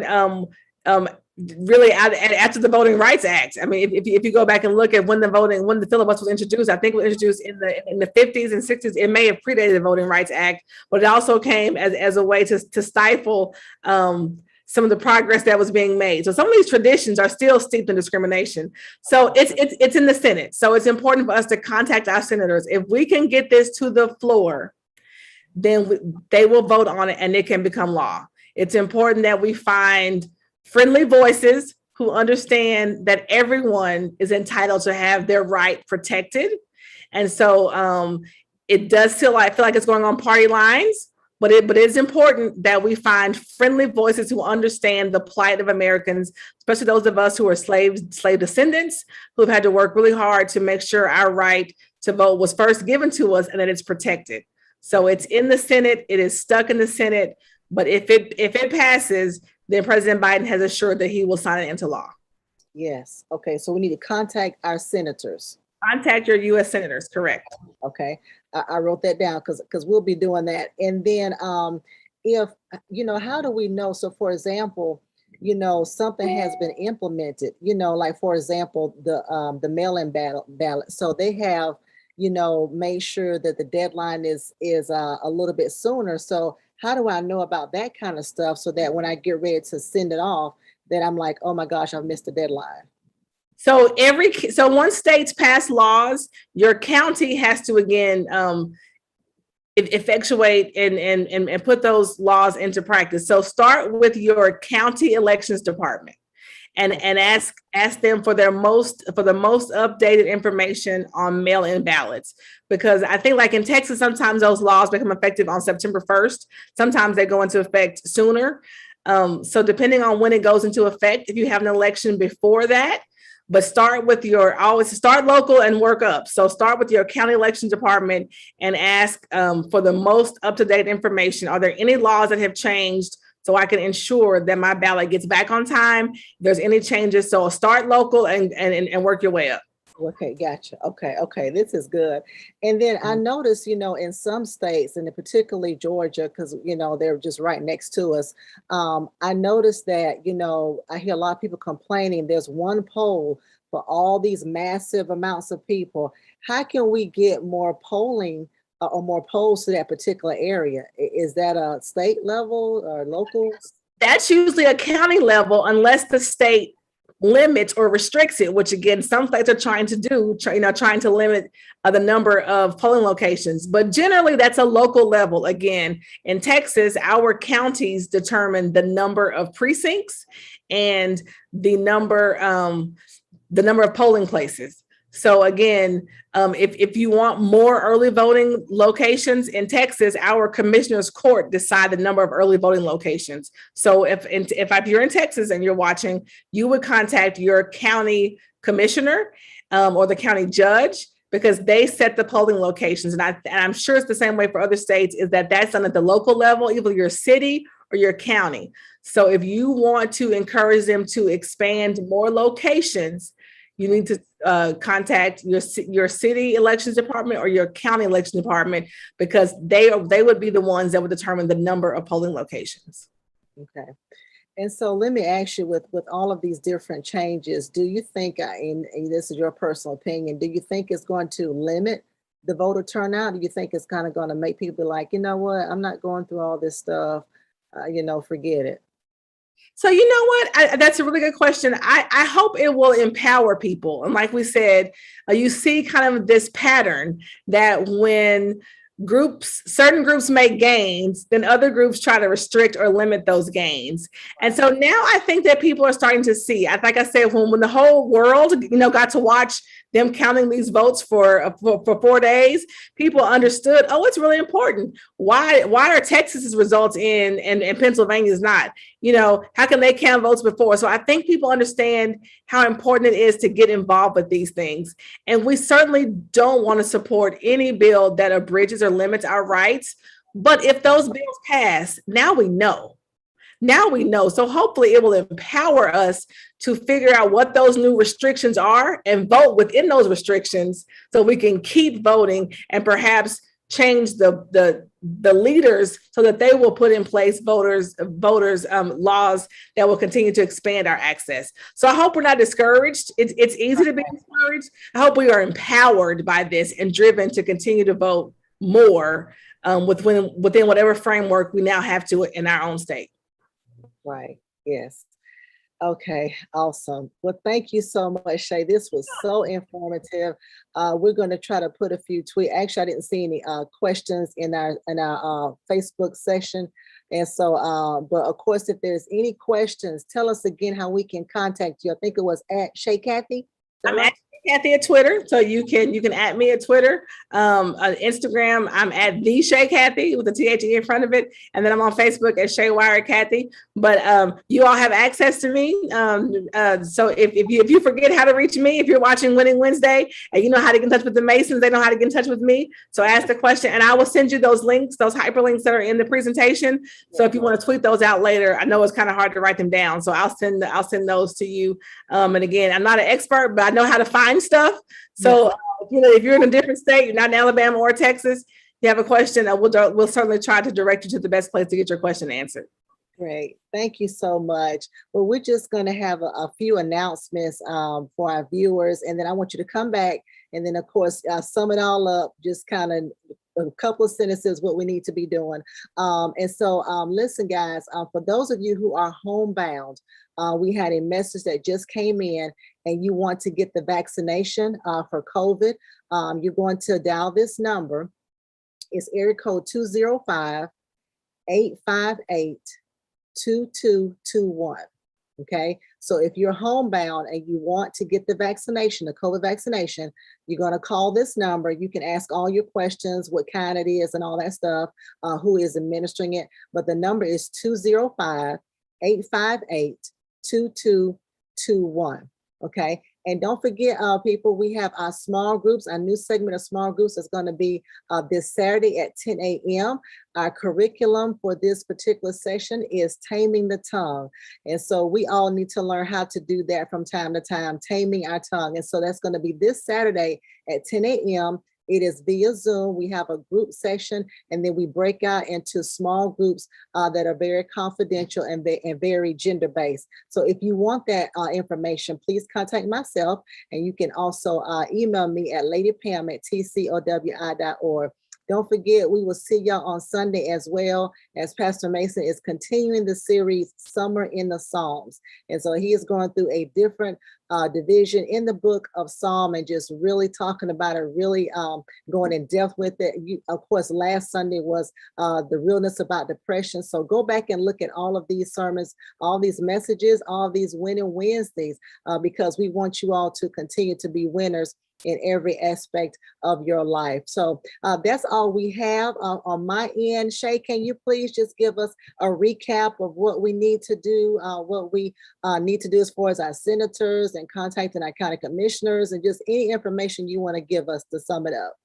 really after the Voting Rights Act. I mean, if you go back and look at when the filibuster was introduced, I think it was introduced in the 50s and 60s. It may have predated the Voting Rights Act, but it also came as a way to stifle some of the progress that was being made. So some of these traditions are still steeped in discrimination. So it's in the Senate. So it's important for us to contact our senators. If we can get this to the floor, then they will vote on it and it can become law. It's important that we find friendly voices who understand that everyone is entitled to have their right protected. And so it does feel like it's going on party lines, but it's important that we find friendly voices who understand the plight of Americans, especially those of us who are slave descendants, who have had to work really hard to make sure our right to vote was first given to us and that it's protected. So it's in the Senate, it is stuck in the Senate, but if it passes, then President Biden has assured that he will sign it into law. Yes. Okay. So we need to contact our senators. Contact your U.S. senators, correct. Okay. I wrote that down because we'll be doing that. And then if, how do we know? So for example, something has been implemented, like for example, the mail-in ballot. So they have, made sure that the deadline is a little bit sooner. So how do I know about that kind of stuff so that when I get ready to send it off, that I'm like, oh my gosh, I've missed the deadline? So once states pass laws, your county has to again effectuate and put those laws into practice. So start with your county elections department and ask them for the most updated information on mail-in ballots, because I think like in Texas sometimes those laws become effective on September 1st. Sometimes they go into effect sooner. So depending on when it goes into effect, if you have an election before that, but always start local and work up. So start with your county election department and ask for the most up-to-date information. Are there any laws that have changed so I can ensure that my ballot gets back on time? If there's any changes, so start local and work your way up. Okay, gotcha. Okay, this is good. And then I noticed, in some states, and particularly Georgia, because they're just right next to us. I noticed that, I hear a lot of people complaining there's one poll for all these massive amounts of people. How can we get more polling or more polls to that particular area? Is that a state level or local? That's usually a county level, unless the state limits or restricts it, which again, some states are trying to do, trying to limit the number of polling locations. But generally, that's a local level. Again, in Texas, our counties determine the number of precincts and the number of polling places. So again, if you want more early voting locations in Texas, our commissioner's court decide the number of early voting locations. So if you're in Texas and you're watching, you would contact your county commissioner or the county judge, because they set the polling locations. And I'm sure it's the same way for other states, is that's done at the local level, either your city or your county. So if you want to encourage them to expand more locations, you need to contact your city elections department or your county election department, because they would be the ones that would determine the number of polling locations. Okay. And so let me ask you, with all of these different changes, do you think, and this is your personal opinion, do you think it's going to limit the voter turnout? Do you think it's kind of going to make people be like, you know what, I'm not going through all this stuff, forget it? So you know what? That's a really good question. I hope it will empower people. And like we said, you see kind of this pattern that when certain groups make gains, then other groups try to restrict or limit those gains. And so now I think that people are starting to see, like I said, when the whole world, got to watch them counting these votes for 4 days, people understood, oh, it's really important. Why are Texas's results in and Pennsylvania's not? How can they count votes before? So I think people understand how important it is to get involved with these things. And we certainly don't want to support any bill that abridges or limits our rights. But if those bills pass, now we know. So hopefully it will empower us to figure out what those new restrictions are and vote within those restrictions, so we can keep voting and perhaps change the leaders so that they will put in place voters laws that will continue to expand our access. So I hope we're not discouraged. It's easy to be discouraged. I hope we are empowered by this and driven to continue to vote more within whatever framework we now have to in our own state. Right. Yes. Okay. Awesome. Well, thank you so much, Shay. This was so informative. We're going to try to put a few tweets. Actually, I didn't see any questions in our Facebook session. And so, but of course, if there's any questions, tell us again how we can contact you. I think it was at Shay Cathey. I'm at Cathey at Twitter, so you can at me at Twitter. On Instagram, I'm at the Shay Cathey with the THE in front of it, and then I'm on Facebook at Shay Wire Cathey. But you all have access to me. So if you forget how to reach me, if you're watching Winning Wednesday and you know how to get in touch with the Masons, they know how to get in touch with me. So ask the question, and I will send you those links, those hyperlinks that are in the presentation. So if you want to tweet those out later, I know it's kind of hard to write them down, so I'll send those to you. And again, I'm not an expert, but I know how to find stuff. So if you're in a different state, you're not in Alabama or Texas, you have a question, we'll certainly try to direct you to the best place to get your question answered. Great. Thank you so much. Well, we're just going to have a few announcements for our viewers, and then I want you to come back and then, of course, sum it all up, just kind of a couple of sentences, what we need to be doing. And so listen, guys, for those of you who are homebound, we had a message that just came in, and you want to get the vaccination for COVID, you're going to dial this number. It's area code 205-858-2221. Okay, so if you're homebound and you want to get the vaccination, the COVID vaccination, you're going to call this number. You can ask all your questions, what kind it is and all that stuff, who is administering it. But the number is 205-858-2221. Okay, and don't forget, people, we have our small groups. Our new segment of small groups is going to be this Saturday at 10 a.m. Our curriculum for this particular session is taming the tongue. And so we all need to learn how to do that from time to time, taming our tongue. And so that's going to be this Saturday at 10 a.m. It is via Zoom. We have a group session, and then we break out into small groups that are very confidential and very gender-based. So if you want that information, please contact myself, and you can also email me at ladypam@tcowi.org. Don't forget, we will see y'all on Sunday as well, as Pastor Mason is continuing the series, Summer in the Psalms. And so he is going through a different division in the book of Psalm and just really talking about it, really going in depth with it. Of course, last Sunday was the realness about depression. So go back and look at all of these sermons, all these messages, all these winning Wednesdays, because we want you all to continue to be winners in every aspect of your life. So that's all we have on my end. Shay, can you please just give us a recap of what we need to do, what we need to do as far as our senators and contacting our county commissioners, and just any information you want to give us to sum it up?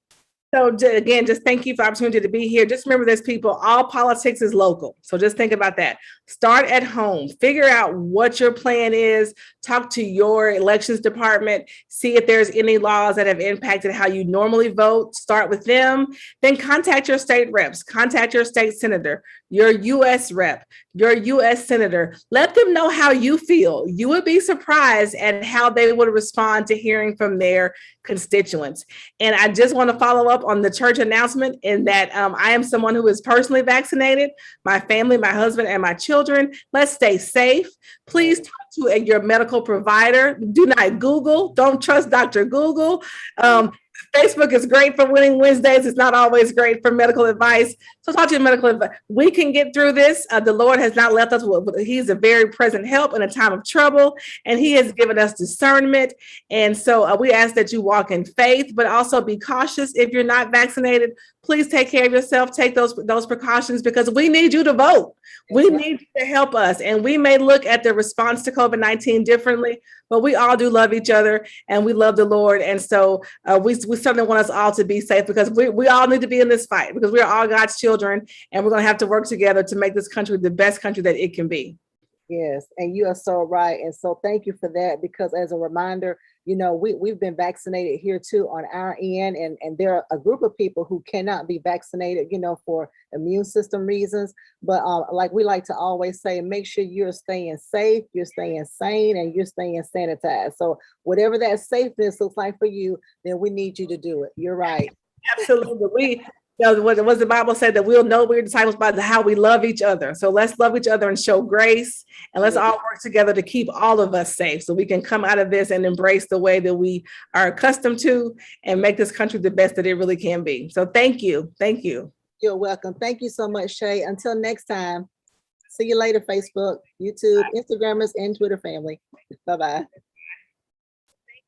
So again, just thank you for the opportunity to be here. Just remember this, people, all politics is local. So just think about that. Start at home, figure out what your plan is, talk to your elections department, see if there's any laws that have impacted how you normally vote, start with them, then contact your state reps, contact your state senator, your US rep, your US senator. Let them know how you feel. You would be surprised at how they would respond to hearing from their constituents. And I just want to follow up on the church announcement in that I am someone who is personally vaccinated, my family, my husband, and my children. Let's stay safe. Please talk to your medical provider. Do not Google. Don't trust Dr. Google. Facebook is great for winning Wednesdays. It's not always great for medical advice. So talk to your medical advice. We can get through this. The Lord has not left us. He's a very present help in a time of trouble, and he has given us discernment. And so we ask that you walk in faith, but also be cautious. If you're not vaccinated, please take care of yourself. Take those precautions, because we need you to vote. We need you to help us. And we may look at the response to COVID-19 differently, but we all do love each other and we love the Lord. And so we certainly want us all to be safe, because we all need to be in this fight, because we're all God's children, and we're going to have to work together to make this country the best country that it can be. Yes, and you are so right. And so thank you for that, because as a reminder, you know, we've been vaccinated here too on our end, and there are a group of people who cannot be vaccinated, you know, for immune system reasons. But like we like to always say, make sure you're staying safe, you're staying sane, and you're staying sanitized. So whatever that safeness looks like for you, then we need you to do it. You're right. Absolutely. What the Bible said, that we'll know we're disciples by how we love each other. So let's love each other and show grace, and let's all work together to keep all of us safe, so we can come out of this and embrace the way that we are accustomed to and make this country the best that it really can be. So thank you. Thank you. You're welcome. Thank you so much, Shay. Until next time. See you later, Facebook, YouTube, Instagrammers, and Twitter family. Bye-bye.